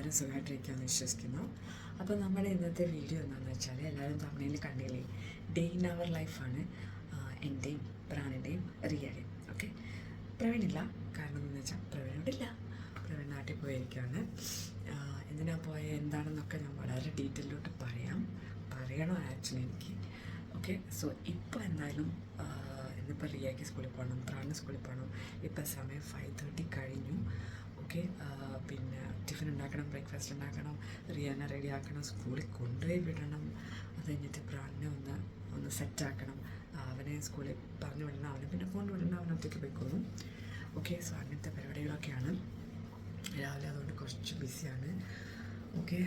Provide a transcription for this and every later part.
എല്ലാവരും സുഖമായിട്ടിരിക്കുമെന്ന് വിശ്വസിക്കുന്നു. അപ്പോൾ നമ്മുടെ ഇന്നത്തെ വീഡിയോ എന്താണെന്ന് വെച്ചാൽ എല്ലാവരും തമിഴിൽ കണ്ടില്ലേ, ഡേ ഇൻ അവർ ലൈഫാണ്. എൻ്റെയും പ്രാണിൻ്റെയും റിയയുടെയും. ഓക്കെ, പ്രവീണില്ല. കാരണം എന്താണെന്ന് വെച്ചാൽ പ്രവീണില്ല, പ്രവീൺ നാട്ടിൽ പോയിരിക്കുകയാണ്. എന്തിനാ പോയത് എന്താണെന്നൊക്കെ ഞാൻ വളരെ ഡീറ്റെയിലോട്ട് പറയണോ ആക്ച്വലി എനിക്ക്. ഓക്കെ, സോ ഇപ്പോൾ എന്തായാലും ഇന്നിപ്പോൾ റിയയ്ക്ക് സ്കൂളിൽ പോകണം, പ്രാണിന് സ്കൂളിൽ പോകണം. ഇപ്പോൾ സമയം 5:30 കഴിഞ്ഞു. ഓക്കെ, പിന്നെ ടിഫിൻ ഉണ്ടാക്കണം, ബ്രേക്ക്ഫാസ്റ്റ് ഉണ്ടാക്കണം, റിയാനെ റെഡി ആക്കണം, സ്കൂളിൽ കൊണ്ടുപോയി വിടണം. അത് കഴിഞ്ഞിട്ട് പ്രാണിനെ ഒന്ന് സെറ്റാക്കണം, അവനെ സ്കൂളിൽ പറഞ്ഞു വിടണം, അവനെ പിന്നെ കൊണ്ടുവിടണം, അവനൊറ്റയ്ക്ക് പോയിക്കോളും. ഓക്കെ, സോ അങ്ങനത്തെ പരിപാടികളൊക്കെയാണ് രാവിലെ, അതുകൊണ്ട് കുറച്ച് ബിസിയാണ്. ഓക്കെ,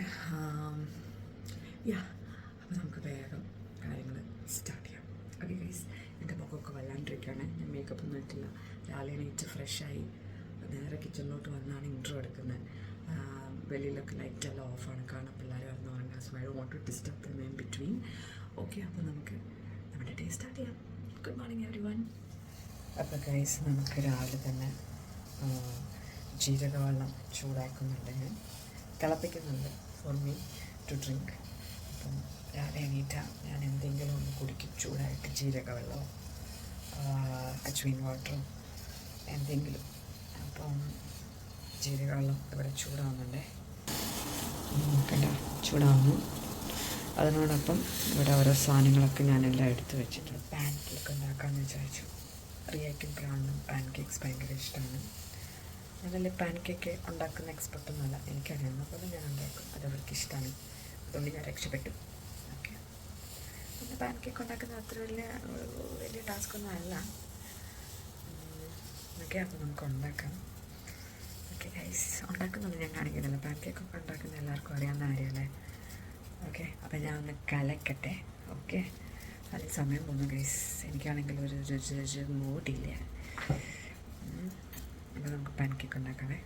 അപ്പോൾ നമുക്ക് വേഗം കാര്യങ്ങൾ സ്റ്റാർട്ട് ചെയ്യാം. ഓക്കെ ഗൈസ്, എൻ്റെ മുഖമൊക്കെ വല്ലാണ്ടിരിക്കുകയാണ്. ഞാൻ മേക്കപ്പ് ഒന്നും ഇട്ടില്ല. രാവിലെ എണീറ്റ് ഫ്രഷായി നേരെ കിച്ചണിലോട്ട് വന്നാണ് ഇൻട്രോ എടുക്കുന്നത്. വെളിയിലൊക്കെ ലൈറ്റെല്ലാം ഓഫാണ്, കാരണം പിള്ളേർ വരുന്ന പറഞ്ഞാൽ so I don't want to disturb them in between. Okay, അപ്പോൾ നമുക്ക് നമ്മുടെ ഡേ സ്റ്റാർട്ട് ചെയ്യാം. Good morning everyone. അപ്പോൾ ഗൈസ്, നമുക്ക് രാവിലെ തന്നെ ജീരകവെള്ളം ചൂടാക്കുന്നുണ്ട്, ഞാൻ തിളപ്പിക്കുന്നുണ്ട് ഫോർ മീ ടു ഡ്രിങ്ക്. അപ്പം രാവിലെ എണീറ്റാൽ ഞാൻ എന്തെങ്കിലും ഒന്ന് കുടിക്കും, ചൂടായിട്ട് ജീരകവെള്ളമോ അജ്വൈൻ വാട്ടറോ എന്തെങ്കിലും. അപ്പം ജീരകവെള്ളം ഇവിടെ ചൂടാവുന്നുണ്ട്, നോക്കണ്ട, ചൂടാവുന്നു. അതിനോടൊപ്പം ഇവിടെ ഓരോ സാധനങ്ങളൊക്കെ ഞാനെല്ലാം എടുത്ത് വെച്ചിട്ടുണ്ട്. പാൻ കേക്ക് ഉണ്ടാക്കാമെന്ന് വിചാരിച്ചു. റിയയ്ക്കും പ്രാണിനും പാൻ കേക്ക്സ് ഭയങ്കര ഇഷ്ടമാണ്. അതല്ലേ, പാൻ കേക്ക് ഉണ്ടാക്കുന്ന എക്സ്പെർട്ടൊന്നുമല്ല, എനിക്കറിയാവുന്ന പോലെ ഞാൻ ഉണ്ടാക്കും, അതവർക്ക് ഇഷ്ടമാണ്. അതുകൊണ്ട് ഞാൻ രക്ഷപ്പെട്ടു. ഓക്കെ, പിന്നെ പാൻ കേക്ക് ഉണ്ടാക്കുന്നത് അത്ര വലിയ ടാസ്ക്കൊന്നും അല്ല. ഓക്കെ, അപ്പോൾ നമുക്ക് ഉണ്ടാക്കാം. ഓക്കെ ഗൈസ്, ഉണ്ടാക്കുന്നൊന്നും ഞാൻ കാണിക്കുന്നില്ല, പാൻ കേക്കൊക്കെ ഉണ്ടാക്കുന്ന എല്ലാവർക്കും അറിയാവുന്ന കാര്യമല്ലേ. ഓക്കെ, അപ്പോൾ ഞാൻ ഒന്ന് കലക്കട്ടെ. ഓക്കെ, അതിൽ സമയം പോകുന്നു ഗൈസ്, എനിക്കാണെങ്കിൽ ഒരു മൂഡില്ല. അപ്പോൾ നമുക്ക് പാൻ കേക്ക് ഉണ്ടാക്കാവേ.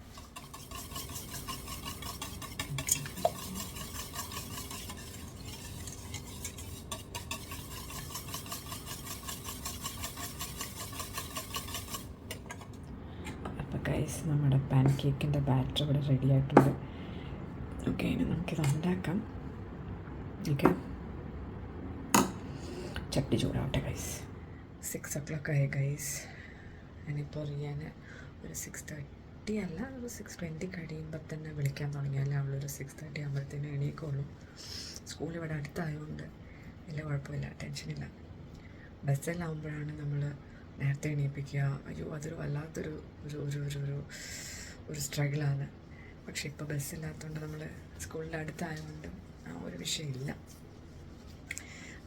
അപ്പോൾ ഗൈസ്, നമ്മുടെ പാൻ കേക്കിൻ്റെ ബാറ്റർ ഇവിടെ റെഡി ആയിട്ടുണ്ട്. ഓക്കെ, ഇനി നമുക്കിത് ഉണ്ടാക്കാം. ഓക്കെ, ചട്ടി ചൂടാവട്ടെ ഗൈസ്. 6 o'clock ആയി ഗൈസ്. ഞാനിപ്പോൾ റിയാനെ ഒരു 6:30 അല്ല, ഒരു 6:20 കഴിയുമ്പോൾ തന്നെ വിളിക്കാൻ തുടങ്ങിയാലേ അവളൊരു 6:30 ആകുമ്പോഴത്തേനും എണീക്കുള്ളൂ. സ്കൂൾ ഇവിടെ അടുത്തായതുകൊണ്ട് വലിയ കുഴപ്പമില്ല, ടെൻഷനില്ല. ബസ്സെല്ലാവുമ്പോഴാണ് നമ്മൾ നേരത്തെ എണീപ്പിക്കുക. അയ്യോ, അതൊരു വല്ലാത്തൊരു ഒരു ഒരു ഒരു ഒരു ഒരു സ്ട്രഗിളാണ്. പക്ഷേ ഇപ്പോൾ ബസ്സില്ലാത്തതുകൊണ്ട് നമ്മൾ സ്കൂളിൻ്റെ അടുത്തായതുകൊണ്ട് ആ ഒരു വിഷയമില്ല.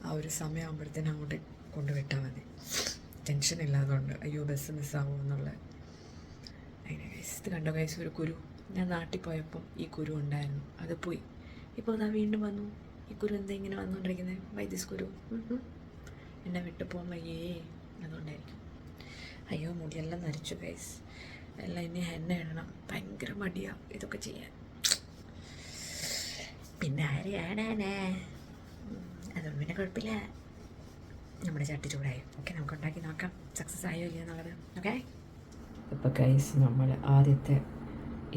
ആ ഒരു സമയമാകുമ്പോഴത്തേനും അങ്ങോട്ട് കൊണ്ടുവിട്ടാൽ മതി, ടെൻഷനില്ലാതുകൊണ്ട് അയ്യോ ബസ് മിസ്സാകുമോ എന്നുള്ള. അങ്ങനെ ഗൈസ്, ഇത് കണ്ടോ ഗൈസ്, ഒരു കുരു. ഞാൻ നാട്ടിൽ പോയപ്പം ഈ കുരു ഉണ്ടായിരുന്നു, അത് പോയി. ഇപ്പോൾ അതാ വീണ്ടും വന്നു. ഈ കുരു എന്താ ഇങ്ങനെ വന്നുകൊണ്ടിരിക്കുന്നത്? വൈദ്യസ് കുരു എന്നെ വിട്ടു പോകുമ്പോൾ അയ്യേ, അതുകൊണ്ടായിരിക്കും. അയ്യോ, മുടിയെല്ലാം നരച്ചു ഗൈസ്, എല്ലാം ഇനി എണ്ണ ഇടണം. ഭയങ്കര മടിയാണ് ഇതൊക്കെ ചെയ്യാൻ. പിന്നെ ആരെയാണേ, അതുകൊണ്ട് പിന്നെ കുഴപ്പമില്ല. നമ്മുടെ ചട്ടി ചൂടായി. ഓക്കെ, നമുക്ക് ഉണ്ടാക്കി നോക്കാം സക്സസ് ആയോ ഇല്ല എന്നുള്ളത്. ഓക്കെ, ഇപ്പോൾ ഗൈസ്, നമ്മൾ ആദ്യത്തെ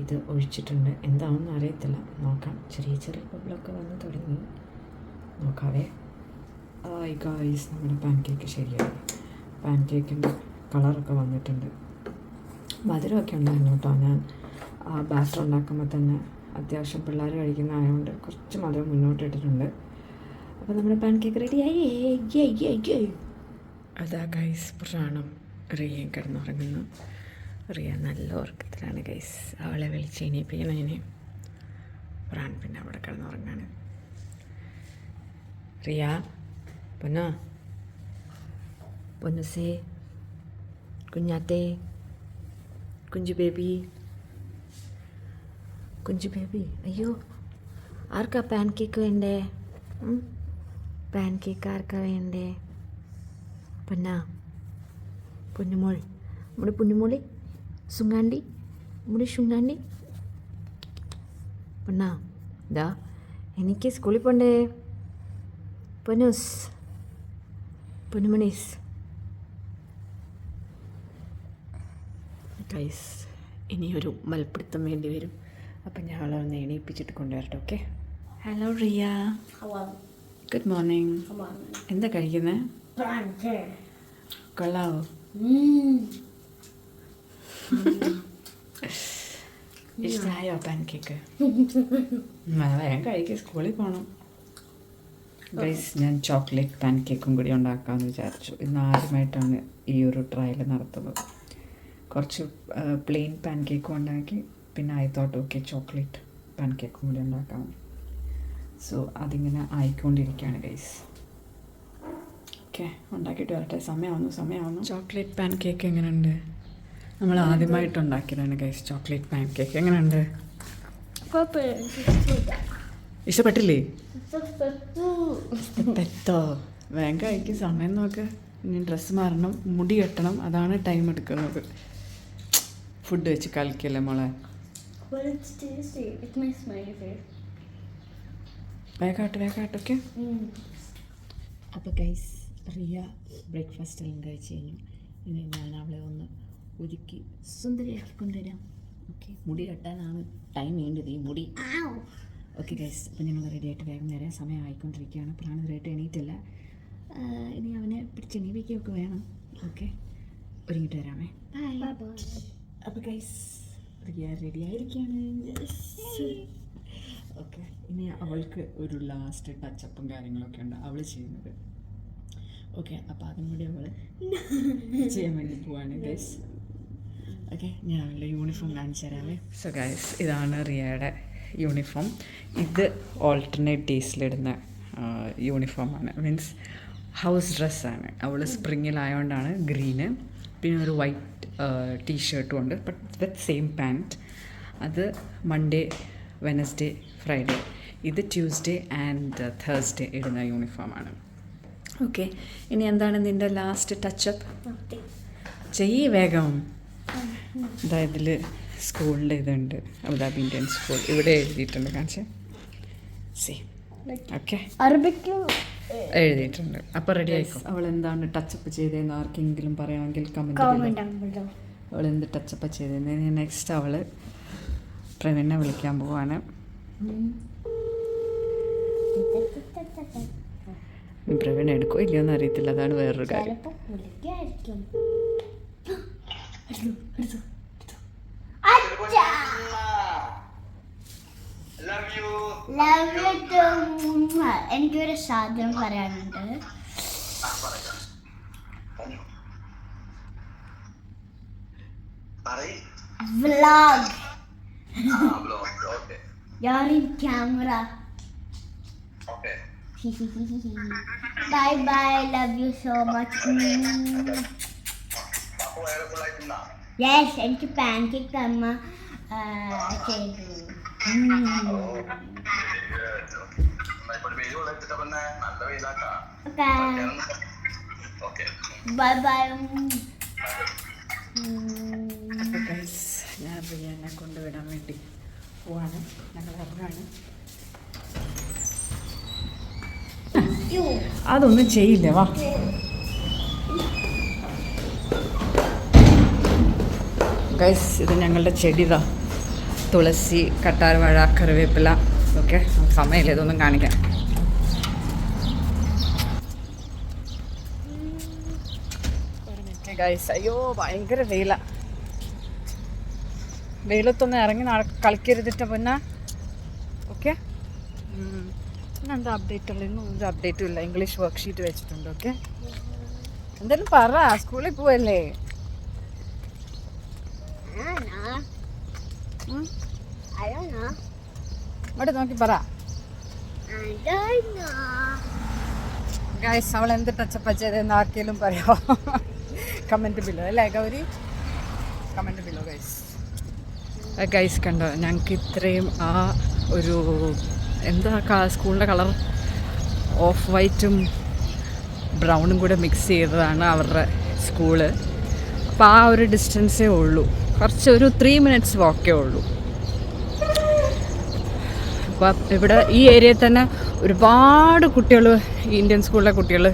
ഇത് ഒഴിച്ചിട്ടുണ്ട്. എന്താണെന്ന് അറിയത്തില്ല, നോക്കാം. ചെറിയ ചെറിയ ബബിളൊക്കെ വന്ന് തുടങ്ങി, നോക്കാവേ. ഗൈസ്, നമ്മുടെ പാൻ കേക്ക് ശരിയായി. പാൻ കേക്കിൻ്റെ കളറൊക്കെ വന്നിട്ടുണ്ട്. മധുരമൊക്കെ ഉണ്ടായിരുന്നു കേട്ടോ. ഞാൻ ആ ബാറ്റർ ഉണ്ടാക്കുമ്പോൾ തന്നെ അത്യാവശ്യം പിള്ളേർ കഴിക്കുന്നതായതുകൊണ്ട് കുറച്ച് മധുരം മുന്നോട്ട് ഇട്ടിട്ടുണ്ട്. അപ്പോൾ നമ്മുടെ പാൻ കേക്ക് റെഡിയായി. അതാ ഗൈസ്, പ്രാണം റിയയും കിടന്നുറങ്ങുന്നു. റിയ നല്ല ഉറക്കത്തിലാണ് ഗൈസ്. അവളെ വിളിച്ച് എണീപ്പിക്കണം ഇനി. പ്രാൺ പിന്നെ അവിടെ കിടന്നുറങ്ങാണ്. റിയ, പൊന്നുസേ, കുഞ്ഞാത്തേ, കുഞ്ചു ബേബി. അയ്യോ, ആർക്കാ പാൻ കേക്ക് വേണ്ടേ? പാൻ കേക്ക് ആർക്കാ വേണ്ടേ? പൊന്നുമോൾ, നമ്മുടെ പൊന്നുമോളി സുങ്ങാണ്ടി, നമ്മുടെ ശുങ്ങാണ്ടി. ഇതാ, എനിക്ക് സ്കൂളിൽ പോണ്ടേ. പൊന്നുമണീസ്. ഗൈസ്, ഇനിയൊരു മൽപ്പിടുത്തം വേണ്ടി വരും. അപ്പം ഞാൻ അവളെ ഒന്ന് എണീപ്പിച്ചിട്ട് കൊണ്ടുവരട്ടെ. Okay. Hello Riya. Good morning. എന്താ കഴിക്കുന്നത്? കൊള്ളാവോ? ഇഷ്ടമായോ പാൻ കേക്ക്? വേഗം കഴിക്കുക, സ്കൂളിൽ പോകണം. ഗൈസ്, ഞാൻ ചോക്ലേറ്റ് പാൻ കേക്കും കൂടി ഉണ്ടാക്കാമെന്ന് വിചാരിച്ചു. ഇന്ന് ആദ്യമായിട്ടാണ് ഈ ഒരു ട്രയൽ നടത്തുന്നത്. കുറച്ച് പ്ലെയിൻ പാൻ കേക്കും ഉണ്ടാക്കി, പിന്നെ I thought okay chocolate pan കേക്കും കൂടി ഉണ്ടാക്കാം. സോ അതിങ്ങനെ ആയിക്കൊണ്ടിരിക്കുകയാണ് ഗൈസ്. ഓക്കെ, ഉണ്ടാക്കിയിട്ട് വരട്ടെ. സമയമാവുന്നു. ചോക്ലേറ്റ് പാൻ കേക്ക് എങ്ങനെയുണ്ട്? നമ്മൾ ആദ്യമായിട്ട് ഉണ്ടാക്കിയതാണ് ഗൈസ് ചോക്ലേറ്റ് പാൻ കേക്ക്. എങ്ങനെയുണ്ട്? ഇഷ്ടപ്പെട്ടില്ലേ? ഇഷ്ടപ്പെട്ടോ? വേഗം കഴിക്കും, സമയം നോക്ക്. ഇനി ഡ്രസ്സ് മാറണം, മുടി കെട്ടണം, അതാണ് ടൈം എടുക്കുന്നത്. ഫുഡ് വെച്ച് കളിക്കല്ലേ മോളെ. വേഗാട്ട്. ഓക്കെ. അപ്പോൾ ഗൈസ്, റിയ ബ്രേക്ക്ഫാസ്റ്റ് എല്ലാം കഴിച്ച് കഴിഞ്ഞു. ഇനി ഞാൻ അവളെ ഒന്ന് ഒരുക്കി സുന്ദരിയാക്കി കൊണ്ടുവരാം. ഓക്കെ, മുടി കെട്ടാനാണ് ടൈം വേണ്ടത്, ഈ മുടി. ഓക്കെ ഗൈസ്, അപ്പോൾ ഞങ്ങൾ റെഡിയായിട്ട് വേഗം വരാം. സമയം ആയിക്കൊണ്ടിരിക്കുകയാണ്. പ്രാണ് ഇതുവരെയായിട്ട് എണീറ്റില്ല. ഇനി അവനെ പിടിച്ച് എണീപ്പിക്കുകയൊക്കെ വേണം. ഓക്കെ, ഒരുങ്ങിട്ട് വരാമേ. അപ്പോൾ ഗൈസ്, റിയ റെഡി ആയിരിക്കുകയാണ്. ഓക്കെ, ഇനി അവൾക്ക് ഒരു ലാസ്റ്റ് ടച്ചപ്പും കാര്യങ്ങളൊക്കെ ഉണ്ട് അവൾ ചെയ്യുന്നത്. ഓക്കെ, അപ്പോൾ അതും കൂടി അവൾ ചെയ്യാൻ വേണ്ടി പോവാണ് ഗൈസ്. ഓക്കെ, ഞാൻ അവളുടെ യൂണിഫോം കാണിച്ചു തരാമേ. സോ ഗൈസ്, ഇതാണ് റിയയുടെ യൂണിഫോം. ഇത് ഓൾട്ടർനേറ്റ് ഡേയ്സിലിടുന്ന യൂണിഫോമാണ്. മീൻസ് ഹൗസ് ഡ്രസ്സാണ്. അവൾ സ്പ്രിങ്ങിലായതുകൊണ്ടാണ് ഗ്രീന്. പിന്നെ ഒരു വൈറ്റ് ടീഷർട്ടും ഉണ്ട്, ബട്ട് വിത്ത് സെയിം പാൻറ്റ്. അത് മൺഡേ, വെനസ്ഡേ, ഫ്രൈഡേ. ഇത് ട്യൂസ്ഡേ ആൻഡ് തേഴ്സ്ഡേ ഇടുന്ന യൂണിഫോമാണ്. ഓക്കെ, ഇനി എന്താണ് നിൻ്റെ ലാസ്റ്റ് ടച്ചപ്പ്? ചെയ്യ് വേഗം. ഇതിൽ സ്കൂളിൻ്റെ ഇതുണ്ട്, അബുദാബി ഇന്ത്യൻ സ്കൂൾ ഇവിടെ എഴുതിയിട്ടുണ്ട്. കാണിച്ചേ. സി ഓക്കെ, അറബിക്ക് എഴുതിയിട്ടുണ്ട്. അപ്പോൾ റെഡി ആയിക്കോ. അവൾ എന്താണ് ടച്ചപ്പ് ചെയ്തതെന്ന് ആർക്കെങ്കിലും പറയാമെങ്കിൽ കമൻറ്റ്. അവൾ എന്ത് ടച്ചപ്പ് ചെയ്തതെന്ന്. നെക്സ്റ്റ് അവൾ പ്രവീണിനെ വിളിക്കാൻ പോവാണ്. പ്രവീൺ എടുക്കോ ഇല്ലയോ എന്ന് അറിയത്തില്ല, അതാണ് വേറൊരു കാര്യം. എനിക്കൊരു സാധനം പറയാനുണ്ട്. Vlog camera. Bye bye, love you so much. Yes, എനിക്ക് പാൻ കേക്ക് അമ്മ ചെയ്തു. Bye bye. ഞാൻ റിയാനെ കൊണ്ടുവിടാൻ വേണ്ടി പോവാണ്. ഞങ്ങൾ ഇറങ്ങാണ്. അതൊന്നും ചെയ്യില്ല, വാ. ഗൈസ്, ഇത് ഞങ്ങളുടെ ചെടിതാ. തുളസി, കട്ടാർവാഴ, കറിവേപ്പില. ഓക്കെ, സമയമില്ല ഇതൊന്നും കാണിക്കാൻ. ഗൈസ്, അയ്യോ ഭയങ്കര വെയില. വെയിലത്തൊന്നും ഇറങ്ങി കളിക്കരുതിട്ട പിന്നെ. ഓക്കെ, പിന്നെന്താ അപ്ഡേറ്റ് ഉള്ളത്? ഇന്നും ഒരു അപ്ഡേറ്റും ഇല്ല. ഇംഗ്ലീഷ് വർക്ക്ഷീറ്റ് വെച്ചിട്ടുണ്ട്. ഓക്കെ, എന്തായാലും പറ, സ്കൂളിൽ പോവല്ലേ? അവിടെ നോക്കി പറ. ഗൈസ്, അവൾ എന്ത് ടച്ചപ്പ് ചെയ്തെന്ന് ആർക്കെങ്കിലും പറയാമോ? കമൻറ്റ് ബിലോ അല്ലേ Gauri? Comment below guys. Guys കണ്ടോ, ഞങ്ങൾക്ക് ഇത്രയും ആ ഒരു എന്താ സ്കൂളിൻ്റെ കളർ ഓഫ് വൈറ്റും ബ്രൗണും കൂടെ മിക്സ് ചെയ്തതാണ് അവരുടെ സ്കൂള്. അപ്പോൾ ആ ഒരു ഡിസ്റ്റൻസേ ഉള്ളൂ, കുറച്ച് ഒരു 3 minutes വാക്കേ ഉള്ളൂ. അപ്പോൾ ഇവിടെ ഈ ഏരിയയിൽ തന്നെ ഒരുപാട് കുട്ടികൾ, ഇന്ത്യൻ സ്കൂളിലെ കുട്ടികൾ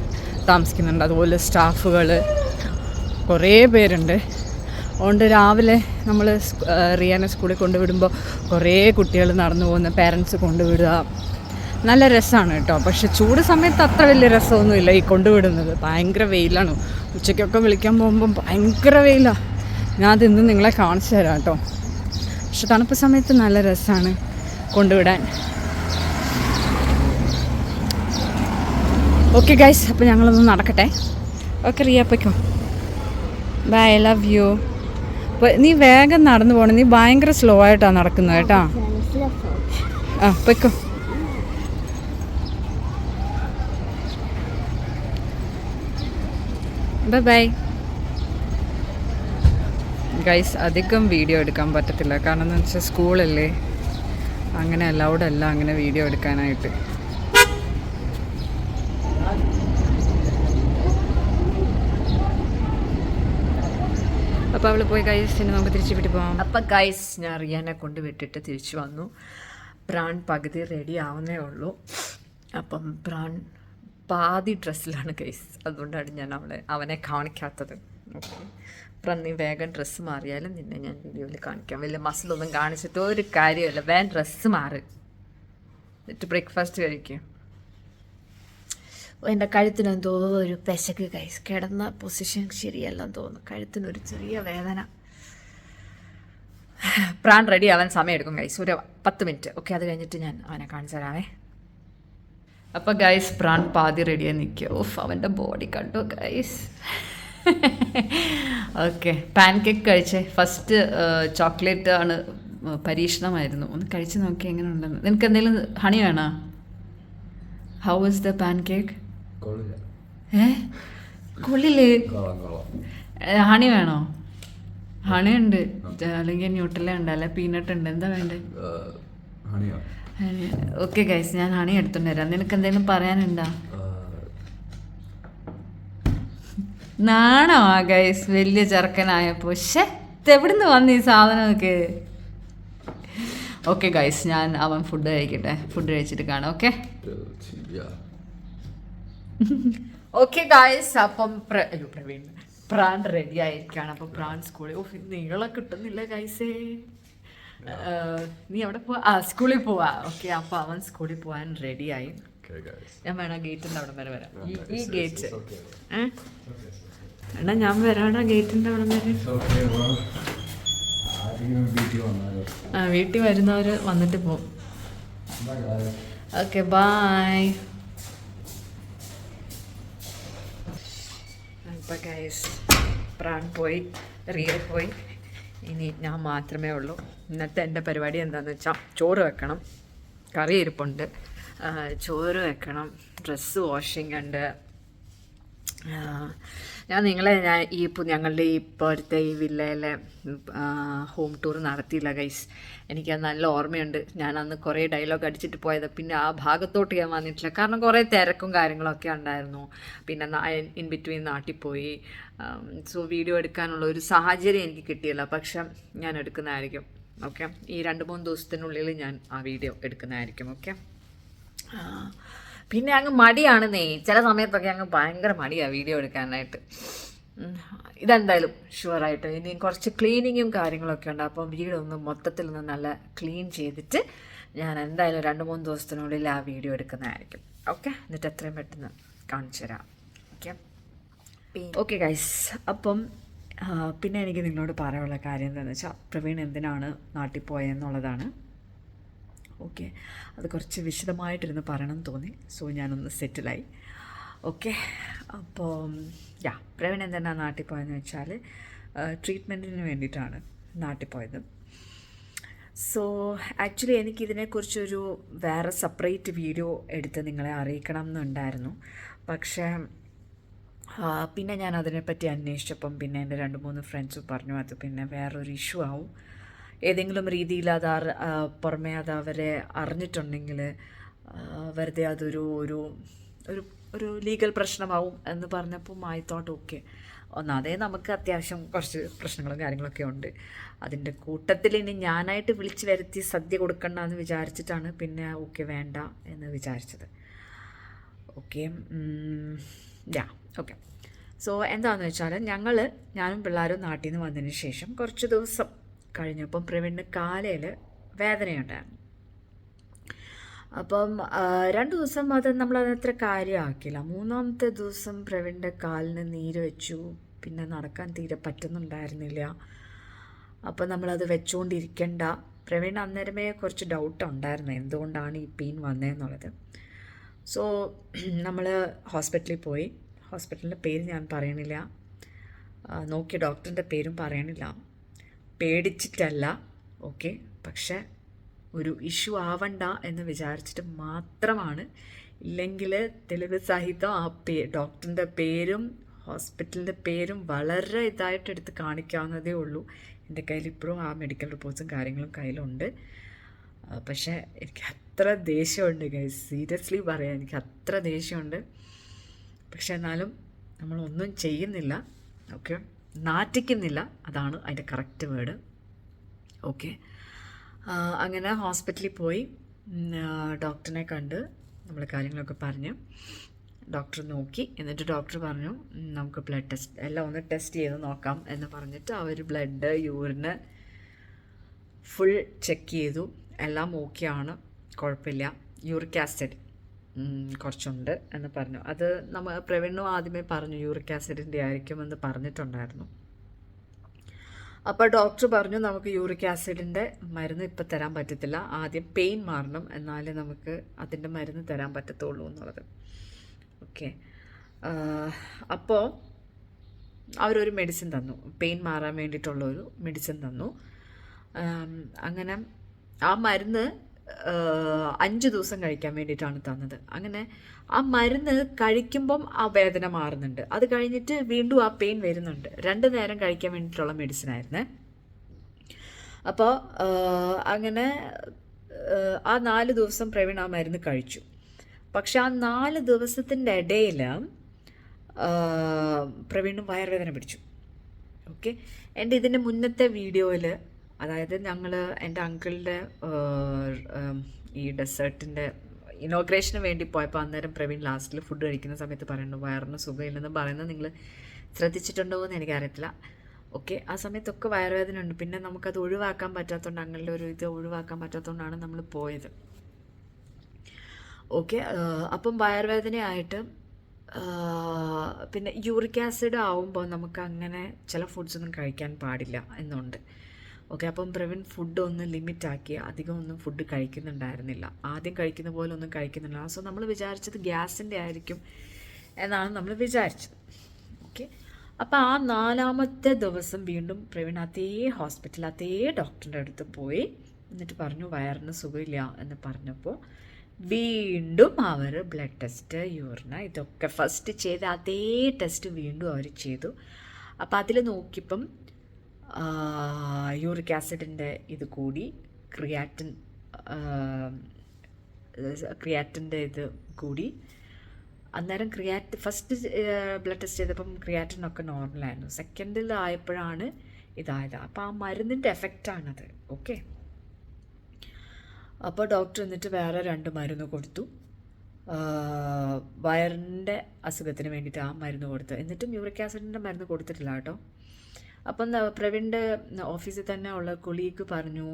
താമസിക്കുന്നുണ്ട്. അതുപോലെ സ്റ്റാഫുകൾ കുറേ പേരുണ്ട്. അതുകൊണ്ട് രാവിലെ നമ്മൾ റിയാനെ സ്കൂളിൽ കൊണ്ടുവിടുമ്പോൾ കുറേ കുട്ടികൾ നടന്നു പോകുന്ന പേരൻസ് കൊണ്ടുവിടുക നല്ല രസമാണ് കേട്ടോ. പക്ഷെ ചൂട് സമയത്ത് അത്ര വലിയ രസമൊന്നുമില്ല ഈ കൊണ്ടുവിടുന്നത്. ഭയങ്കര വെയിലാണ്. ഉച്ചയ്ക്കൊക്കെ വിളിക്കാൻ പോകുമ്പം ഭയങ്കര വെയിലാണ്. ഞാൻ അത് ഇന്ന് നിങ്ങളെ കാണിച്ചു തരാം കേട്ടോ. പക്ഷെ തണുപ്പ് സമയത്ത് നല്ല രസമാണ് കൊണ്ടുവിടാൻ. ഓക്കെ ഗൈസ്, അപ്പോൾ ഞങ്ങളൊന്ന് നടക്കട്ടെ. ഓക്കെ റിയ പൊയ്ക്കോ. Bye, I love you. അപ്പോൾ നീ വേഗം നടന്നു പോകണം. നീ ഭയങ്കര സ്ലോ ആയിട്ടാണ് നടക്കുന്നത് കേട്ടോ. ആ പൊയ്ക്കോ. Bye bye guys. അധികം വീഡിയോ എടുക്കാൻ പറ്റത്തില്ല, കാരണം എന്ന് വെച്ചാൽ സ്കൂളല്ലേ, അങ്ങനെ അലൗഡ് അല്ല അങ്ങനെ വീഡിയോ എടുക്കാനായിട്ട്. അപ്പോൾ അവൾ പോയി ഗൈസ്, ഇനി നമുക്ക് തിരിച്ച് വിട്ട് പോകാം. അപ്പം ഗൈസ്, ഞാൻ റിയാനെ കൊണ്ട് വിട്ടിട്ട് തിരിച്ചു വന്നു. പ്രാൺ പകുതി റെഡി ആവുന്നേ ഉള്ളൂ. അപ്പം പ്രാൺ പാതി ഡ്രസ്സിലാണ് ഗൈസ്, അതുകൊണ്ടാണ് ഞാൻ അവനെ കാണിക്കാത്തത്. ഓക്കെ പ്രാൺ, നീ വേഗം ഡ്രസ്സ് മാറിയാലും നിന്നെ ഞാൻ വീഡിയോയിൽ കാണിക്കാം. വലിയ മസിലൊന്നും കാണിച്ചിട്ട് ഒരു കാര്യമില്ല. വേഗം ഡ്രസ്സ് മാറ്, എന്നിട്ട് ബ്രേക്ക്ഫാസ്റ്റ് കഴിക്കും. എൻ്റെ കഴുത്തിനെന്തോ ഒരു പെശക്ക് ഗൈസ്. കിടന്ന പൊസിഷൻ ശരിയല്ലെന്ന് തോന്നുന്നു. കഴുത്തിനൊരു ചെറിയ വേദന. പ്രാൺ റെഡി ആവാൻ സമയം എടുക്കും ഗൈസ്, ഒരു 10 മിനിറ്റ്. ഓക്കെ, അത് കഴിഞ്ഞിട്ട് ഞാൻ അവനെ കാണിച്ചു തരാവേ. അപ്പോൾ ഗൈസ്, പ്രാൺ പാതി റെഡിയായി നിൽക്കുക. ഓഫ്, അവൻ്റെ ബോഡി കണ്ടോ ഗൈസ്. ഓക്കെ, പാൻ കേക്ക് കഴിച്ചേ. ഫസ്റ്റ് ചോക്ലേറ്റ് ആണ് പരീക്ഷണമായിരുന്നു. ഒന്ന് കഴിച്ച് നോക്കി എങ്ങനെ ഉണ്ടെന്ന്. നിനക്ക് എന്തെങ്കിലും ഹണി വേണോ? How is the pancake? കൊള്ളില്ലേ? ഹണി വേണോ? ഹണി ഉണ്ട്, അല്ലെങ്കിൽ ന്യൂട്രല ഉണ്ട്, അല്ലെ പീനട്ട് ഉണ്ട്. എന്താ വേണ്ടേ? ഓക്കെ ഗൈസ്, ഞാൻ ഹണി എടുത്തോണ്ട് വരാം. നിനക്ക് എന്തെങ്കിലും പറയാനുണ്ടോ? നാണോ ഗൈസ്, വലിയ ചെറുക്കനായപ്പോൾ. പക്ഷേ എവിടുന്ന് വന്ന് ഈ സാധനമൊക്കെ? ഓക്കെ ഗൈസ്, ഞാൻ അവൻ ഫുഡ് കഴിക്കട്ടെ. ഫുഡ് കഴിച്ചിട്ട് കാണാം. ഓക്കെ ഓക്കെ ഗൈസ്, അപ്പം പ്രവീൺ പ്രാൺ റെഡി ആയിരിക്കുകയാണ്. അപ്പം പ്രാൺ സ്കൂളിൽ നീളെ കിട്ടുന്നില്ല ഗൈസേ. നീ അവിടെ പോവാ? സ്കൂളിൽ പോവാ. ഓക്കെ, അപ്പം അവൻ സ്കൂളിൽ പോകാൻ റെഡിയായി. ഞാൻ വേണം ഗേറ്റിൻ്റെ അവിടെ വരെ വരാം. ഈ ഗേറ്റ് എന്നാ ഞാൻ വരാടാ ഗേറ്റിൻ്റെ അവിടെ വരെ. വീട്ടിൽ വരുന്നവർ വന്നിട്ട് പോകും. Okay bye. അപ്പം ഗൈസ്, പ്രാൺ പോയി, റിയ പോയി, ഇനി ഞാൻ മാത്രമേ ഉള്ളൂ. ഇന്നത്തെ എൻ്റെ പരിപാടി എന്താണെന്ന് വെച്ചാൽ ചോറ് വെക്കണം, കറി ഇരിപ്പുണ്ട്, ചോറ് വെക്കണം, ഡ്രസ്സ് വാഷിംഗ് ഉണ്ട്. ഞാൻ ഞങ്ങളുടെ ഇപ്പോഴത്തെ ഈ വില്ലയിലെ ഹോം ടൂർ നടത്തിയില്ല ഗൈസ്. എനിക്കത് നല്ല ഓർമ്മയുണ്ട്. ഞാൻ അന്ന് കുറേ ഡയലോഗ് അടിച്ചിട്ട് പോയത്. പിന്നെ ആ ഭാഗത്തോട്ട് ഞാൻ വന്നിട്ടില്ല, കാരണം കുറേ തിരക്കും കാര്യങ്ങളൊക്കെ ഉണ്ടായിരുന്നു. പിന്നെ ഇൻ ബിറ്റ്വീൻ നാട്ടിൽ പോയി. സോ വീഡിയോ എടുക്കാനുള്ള ഒരു സാഹചര്യം എനിക്ക് കിട്ടിയില്ല. പക്ഷെ ഞാൻ എടുക്കുന്നതായിരിക്കും. ഓക്കെ, ഈ 2-3 ദിവസത്തിനുള്ളിൽ ഞാൻ ആ വീഡിയോ എടുക്കുന്നതായിരിക്കും. ഓക്കെ, പിന്നെ അങ്ങ് മടിയാണെന്നേ. ചില സമയത്തൊക്കെ അങ്ങ് ഭയങ്കര മടിയാണ് വീഡിയോ എടുക്കാനായിട്ട്. ഇതെന്തായാലും ഷുവറായിട്ട് ഇനി കുറച്ച് ക്ലീനിങ്ങും കാര്യങ്ങളൊക്കെ ഉണ്ട്. അപ്പം വീടൊന്ന് മൊത്തത്തിൽ നിന്ന് നല്ല ക്ലീൻ ചെയ്തിട്ട് ഞാൻ എന്തായാലും 2-3 ദിവസത്തിനുള്ളിൽ ആ വീഡിയോ എടുക്കുന്നതായിരിക്കും. ഓക്കെ, എന്നിട്ട് എത്രയും പെട്ടെന്ന് കാണിച്ചു തരാം. ഓക്കെ ഗൈസ്, അപ്പം പിന്നെ എനിക്ക് നിങ്ങളോട് പറയാനുള്ള കാര്യം എന്താണെന്ന് വെച്ചാൽ, പ്രവീൺ എന്തിനാണ് നാട്ടിൽ പോയെന്നുള്ളതാണ്. ഓക്കെ, അത് കുറച്ച് വിശദമായിട്ടിരുന്ന് പറയണം തോന്നി. സോ ഞാനൊന്ന് സെറ്റിലായി. ഓക്കെ, അപ്പോൾ പ്രവീൺ എന്തിനാണ് നാട്ടിൽ പോയതെന്ന് വെച്ചാൽ, ട്രീറ്റ്മെൻറ്റിന് വേണ്ടിയിട്ടാണ് നാട്ടിൽ പോയത്. സോ ആക്ച്വലി എനിക്കിതിനെക്കുറിച്ചൊരു വേറെ സെപ്പറേറ്റ് വീഡിയോ എടുത്ത് നിങ്ങളെ അറിയിക്കണം എന്നുണ്ടായിരുന്നു. പക്ഷേ പിന്നെ ഞാൻ അതിനെപ്പറ്റി അന്വേഷിച്ചപ്പം പിന്നെ എൻ്റെ 2-3 ഫ്രണ്ട്സ് പറഞ്ഞു അത് പിന്നെ വേറൊരു ഇഷ്യൂ ആവും, ഏതെങ്കിലും രീതിയിൽ അത് പുറമേ അത് അവരെ അറിഞ്ഞിട്ടുണ്ടെങ്കിൽ വെറുതെ അതൊരു ഒരു ഒരു ലീഗൽ പ്രശ്നമാവും എന്ന് പറഞ്ഞപ്പം ഐ തോട്ട് ഓക്കെ, ഒന്നാതെ നമുക്ക് അത്യാവശ്യം കുറച്ച് പ്രശ്നങ്ങളും കാര്യങ്ങളൊക്കെ ഉണ്ട്. അതിൻ്റെ കൂട്ടത്തിൽ ഇനി ഞാനായിട്ട് വിളിച്ച് വരുത്തി സദ്യ കൊടുക്കണ്ട എന്ന് വിചാരിച്ചിട്ടാണ് പിന്നെ ഓക്കെ വേണ്ട എന്ന് വിചാരിച്ചത്. ഓക്കെ ഓക്കെ സോ എന്താണെന്ന് വെച്ചാൽ ഞാനും പിള്ളേരും നാട്ടിൽ നിന്ന് വന്നതിന് ശേഷം കുറച്ച് ദിവസം കഴിഞ്ഞപ്പം പ്രവീണിന് കാലയിൽ വേദനയുണ്ടായിരുന്നു. അപ്പം 2 ദിവസം അത് നമ്മളതത്ര കാര്യമാക്കില്ല. 3-ാമത്തെ ദിവസം പ്രവീണിൻ്റെ കാലിന് നീര് വെച്ചു. പിന്നെ നടക്കാൻ തീരെ പറ്റുന്നുണ്ടായിരുന്നില്ല. അപ്പോൾ നമ്മളത് വെച്ചുകൊണ്ടിരിക്കണ്ട. പ്രവീൺ അന്നേരമേ കുറച്ച് ഡൗട്ട് ഉണ്ടായിരുന്നു എന്തുകൊണ്ടാണ് ഈ പെയിൻ വന്നതെന്നുള്ളത്. സോ നമ്മൾ ഹോസ്പിറ്റലിൽ പോയി. ഹോസ്പിറ്റലിൻ്റെ പേര് ഞാൻ പറയണില്ല, നോക്കിയ ഡോക്ടറിൻ്റെ പേരും പറയണില്ല. പേടിച്ചിട്ടല്ല, ഓക്കെ, പക്ഷെ ഒരു ഇഷ്യൂ ആവണ്ട എന്ന് വിചാരിച്ചിട്ട് മാത്രമാണ്. ഇല്ലെങ്കിൽ തെളിവ് സഹിതം ആ ഡോക്ടറിൻ്റെ പേരും ഹോസ്പിറ്റലിൻ്റെ പേരും വളരെ ഇതായിട്ട് എടുത്ത് കാണിക്കാവുന്നതേ ഉള്ളൂ. എൻ്റെ കയ്യിൽ ഇപ്പോഴും ആ മെഡിക്കൽ റിപ്പോർട്ട്സും കാര്യങ്ങളും കയ്യിലുണ്ട്. പക്ഷേ എനിക്ക് അത്ര ദേഷ്യമുണ്ട് ഗൈസ്, സീരിയസ്ലി പറയാം, എനിക്ക് അത്ര ദേഷ്യമുണ്ട്. പക്ഷെ എന്നാലും നമ്മളൊന്നും ചെയ്യുന്നില്ല, ഓക്കെ, നാറ്റിക്കുന്നില്ല, അതാണ് അതിൻ്റെ കറക്റ്റ് വേർഡ്. ഓക്കെ, അങ്ങനെ ഹോസ്പിറ്റലിൽ പോയി ഡോക്ടറിനെ കണ്ട് നമ്മൾ കാര്യങ്ങളൊക്കെ പറഞ്ഞ് ഡോക്ടർ നോക്കി. എന്നിട്ട് ഡോക്ടർ പറഞ്ഞു നമുക്ക് ബ്ലഡ് ടെസ്റ്റ് എല്ലാം ഒന്ന് ടെസ്റ്റ് ചെയ്ത് നോക്കാം എന്ന് പറഞ്ഞിട്ട് അവർ ബ്ലഡ് യൂറിന് ഫുൾ ചെക്ക് ചെയ്തു. എല്ലാം ഓക്കെയാണ്, കുഴപ്പമില്ല. യൂറിക് ആസിഡ് കുറച്ചുണ്ട് എന്ന് പറഞ്ഞു. അത് പ്രവീണും ആദ്യമേ പറഞ്ഞു യൂറിക് ആസിഡിൻ്റെ ആയിരിക്കുമെന്ന് പറഞ്ഞിട്ടുണ്ടായിരുന്നു. അപ്പോൾ ഡോക്ടർ പറഞ്ഞു നമുക്ക് യൂറിക് ആസിഡിൻ്റെ മരുന്ന് ഇപ്പം തരാൻ പറ്റത്തില്ല, ആദ്യം പെയിൻ മാറണം, എന്നാലേ നമുക്ക് അതിൻ്റെ മരുന്ന് തരാൻ പറ്റത്തുള്ളൂ എന്നുള്ളത്. ഓക്കെ, അപ്പോൾ അവരൊരു മെഡിസിൻ തന്നു, പെയിൻ മാറാൻ വേണ്ടിയിട്ടുള്ളൊരു മെഡിസിൻ തന്നു. അങ്ങനെ ആ മരുന്ന് 5 ദിവസം കഴിക്കാൻ വേണ്ടിയിട്ടാണ് തന്നത്. അങ്ങനെ ആ മരുന്ന് കഴിക്കുമ്പം ആ വേദന മാറുന്നുണ്ട്, അത് കഴിഞ്ഞിട്ട് വീണ്ടും ആ പെയിൻ വരുന്നുണ്ട്. 2 നേരം കഴിക്കാൻ വേണ്ടിയിട്ടുള്ള മെഡിസിനായിരുന്നേ. അപ്പോൾ അങ്ങനെ ആ 4 ദിവസം പ്രവീൺ ആ മരുന്ന് കഴിച്ചു. പക്ഷെ ആ 4 ദിവസത്തിൻ്റെ ഇടയിൽ പ്രവീണും വയറുവേദന പിടിച്ചു. ഓക്കെ, എൻ്റെ ഇതിൻ്റെ മുന്നത്തെ വീഡിയോയിൽ, അതായത് എൻ്റെ അങ്കിളിൻ്റെ ഈ ഡെസേർട്ടിൻ്റെ ഇനോഗ്രേഷന് വേണ്ടി പോയപ്പോൾ അന്നേരം പ്രവീൺ ലാസ്റ്റിൽ ഫുഡ് കഴിക്കുന്ന സമയത്ത് പറയുന്നു വയറിന് സുഖമില്ലെന്ന് പറയുന്നത് നിങ്ങൾ ശ്രദ്ധിച്ചിട്ടുണ്ടോ എന്ന് എനിക്കറിയത്തില്ല. ഓക്കെ, ആ സമയത്തൊക്കെ വയറുവേദന ഉണ്ട്. പിന്നെ നമുക്കത് ഒഴിവാക്കാൻ പറ്റാത്തതുകൊണ്ട്, അങ്ങളുടെ ഒരു ഇത് ഒഴിവാക്കാൻ പറ്റാത്തതുകൊണ്ടാണ് നമ്മൾ പോയത്. ഓക്കെ, അപ്പം വയറുവേദനയായിട്ട് പിന്നെ യൂറിക് ആസിഡ് ആവുമ്പോൾ നമുക്ക് അങ്ങനെ ചില ഫുഡ്സൊന്നും കഴിക്കാൻ പാടില്ല എന്നുണ്ട്. ഓക്കെ, അപ്പം പ്രവീൺ ഫുഡ് ഒന്ന് ലിമിറ്റാക്കി, അധികം ഒന്നും ഫുഡ് കഴിക്കുന്നുണ്ടായിരുന്നില്ല. ആദ്യം കഴിക്കുന്ന പോലെ ഒന്നും കഴിക്കുന്നില്ല. സോ നമ്മൾ വിചാരിച്ചത് ഗ്യാസിൻ്റെ ആയിരിക്കും എന്നാണ് നമ്മൾ വിചാരിച്ചത്. ഓക്കെ, അപ്പോൾ ആ 4-ാമത്തെ ദിവസം വീണ്ടും പ്രവീൺ അതേ ഹോസ്പിറ്റൽ അതേ ഡോക്ടറിൻ്റെ അടുത്ത് പോയി. എന്നിട്ട് പറഞ്ഞു വയറിന് സുഖമില്ല എന്ന് പറഞ്ഞപ്പോൾ വീണ്ടും അവർ ബ്ലഡ് ടെസ്റ്റ്, യൂറിന്, ഇതൊക്കെ ഫസ്റ്റ് ചെയ്ത് അതേ ടെസ്റ്റ് വീണ്ടും അവർ ചെയ്തു. അപ്പോൾ അതിൽ നോക്കിയപ്പം യൂറിക് ആസിഡിൻ്റെ ഇത് കൂടി, ക്രിയാറ്റിൻ്റെ ഇത് കൂടി. അന്നേരം ഫസ്റ്റ് ബ്ലഡ് ടെസ്റ്റ് ചെയ്തപ്പം ക്രിയാറ്റിനൊക്കെ നോർമലായിരുന്നു. സെക്കൻഡിൽ ആയപ്പോഴാണ് ഇതായത്. അപ്പോൾ ആ മരുന്നിൻ്റെ എഫക്റ്റാണത്. ഓക്കെ, അപ്പോൾ ഡോക്ടർ എന്നിട്ട് വേറെ 2 മരുന്ന് കൊടുത്തു. വയറിൻ്റെ അസുഖത്തിന് വേണ്ടിയിട്ട് ആ മരുന്ന് കൊടുത്തു. എന്നിട്ടും യൂറിക് ആസിഡിൻ്റെ മരുന്ന് കൊടുത്തിട്ടില്ല കേട്ടോ. അപ്പം പ്രവീണിൻ്റെ ഓഫീസിൽ തന്നെ ഉള്ള കൊളീഗ് പറഞ്ഞു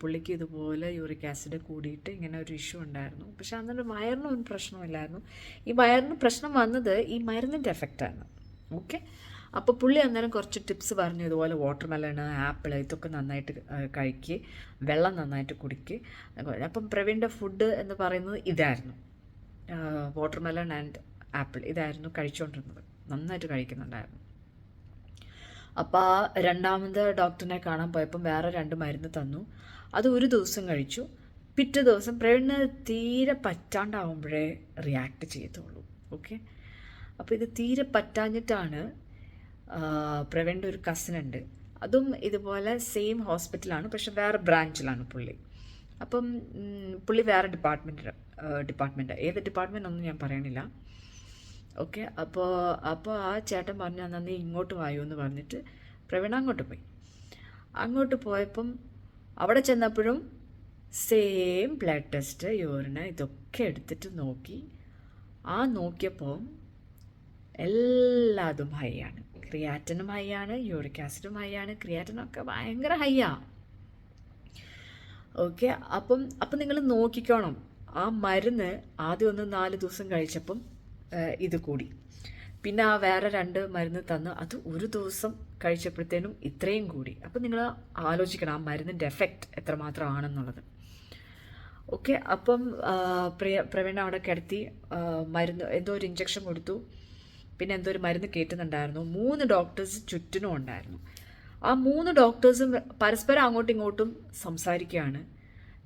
പുള്ളിക്ക് ഇതുപോലെ യൂറിക് ആസിഡ് കൂടിയിട്ട് ഇങ്ങനെ ഒരു ഇഷ്യൂ ഉണ്ടായിരുന്നു. പക്ഷെ അന്നേരം വയറിനൊന്നും പ്രശ്നമില്ലായിരുന്നു. ഈ വയറിന് പ്രശ്നം വന്നത് ഈ മരുന്നിൻ്റെ എഫക്റ്റാണ്. ഓക്കെ, അപ്പോൾ പുള്ളി അന്നേരം കുറച്ച് ടിപ്സ് പറഞ്ഞു, ഇതുപോലെ വാട്ടർമെലൺ, ആപ്പിൾ ഇതൊക്കെ നന്നായിട്ട് കഴിക്കുക, വെള്ളം നന്നായിട്ട് കുടിക്കുക. അപ്പം പ്രവീണിൻ്റെ ഫുഡ് എന്ന് പറയുന്നത് ഇതായിരുന്നു, വാട്ടർമെലൺ ആൻഡ് ആപ്പിൾ, ഇതായിരുന്നു കഴിച്ചുകൊണ്ടിരുന്നത്, നന്നായിട്ട് കഴിക്കുന്നുണ്ടായിരുന്നു. അപ്പോൾ ആ 2ാമത് ഡോക്ടറിനെ കാണാൻ പോയപ്പം വേറെ 2 മരുന്ന് തന്നു. അത് 1 ദിവസം കഴിച്ചു. പിറ്റേ ദിവസം പ്രവീണിന് തീരെ പറ്റാണ്ടാവുമ്പോഴേ റിയാക്ട് ചെയ്തുള്ളൂ. ഓക്കെ, അപ്പോൾ ഇത് തീരെ പറ്റാഞ്ഞിട്ടാണ് പ്രവീണിൻ്റെ ഒരു കസിനുണ്ട്, അതും ഇതുപോലെ സെയിം ഹോസ്പിറ്റലാണ്, പക്ഷെ വേറെ ബ്രാഞ്ചിലാണ് പുള്ളി. അപ്പം പുള്ളി വേറെ ഡിപ്പാർട്ട്മെൻറ്റ്, ഏത് ഡിപ്പാർട്ട്മെൻ്റ് ഒന്നും ഞാൻ പറയണില്ല. ഓക്കെ, അപ്പോൾ ആ ചേട്ടൻ പറഞ്ഞു എന്നാൽ നീ ഇങ്ങോട്ട് വായൂ എന്ന് പറഞ്ഞിട്ട് പ്രവീൺ അങ്ങോട്ട് പോയി. അങ്ങോട്ട് പോയപ്പം അവിടെ ചെന്നപ്പോഴും സെയിം ബ്ലഡ് ടെസ്റ്റ്, യൂറിന് ഇതൊക്കെ എടുത്തിട്ട് നോക്കി. ആ നോക്കിയപ്പോൾ എല്ലാ എല്ലാതും ഹൈ ആണ്. ക്രിയാറ്റിനും ഹൈ ആണ്, യൂറിക് ആസിഡും ഹൈ ആണ്, ക്രിയാറ്റിനൊക്കെ ഭയങ്കര ഹൈ ആണ്. ഓക്കെ, അപ്പം നിങ്ങൾ നോക്കിക്കോണം. ആ മരുന്ന് ആദ്യം 4 ദിവസം കഴിച്ചപ്പം ഇത് കൂടി, പിന്നെ ആ വേറെ 2 മരുന്ന് തന്ന് അത് ഒരു ദിവസം കഴിച്ചപ്പോഴത്തേനും ഇത്രയും കൂടി. അപ്പം നിങ്ങൾ ആലോചിക്കണം ആ മരുന്നിൻ്റെ എഫക്റ്റ് എത്രമാത്രം ആണെന്നുള്ളത്. ഓക്കെ, അപ്പം പ്രവീൺ അവിടെ കിടത്തി മരുന്ന് എന്തോ ഒരു ഇഞ്ചക്ഷൻ കൊടുത്തു, പിന്നെ എന്തോ ഒരു മരുന്ന് കയറ്റുന്നുണ്ടായിരുന്നു. 3 ഡോക്ടേഴ്സ് ചുറ്റിനും ഉണ്ടായിരുന്നു. ആ 3 ഡോക്ടേഴ്സും പരസ്പരം അങ്ങോട്ടും ഇങ്ങോട്ടും സംസാരിക്കുകയാണ്.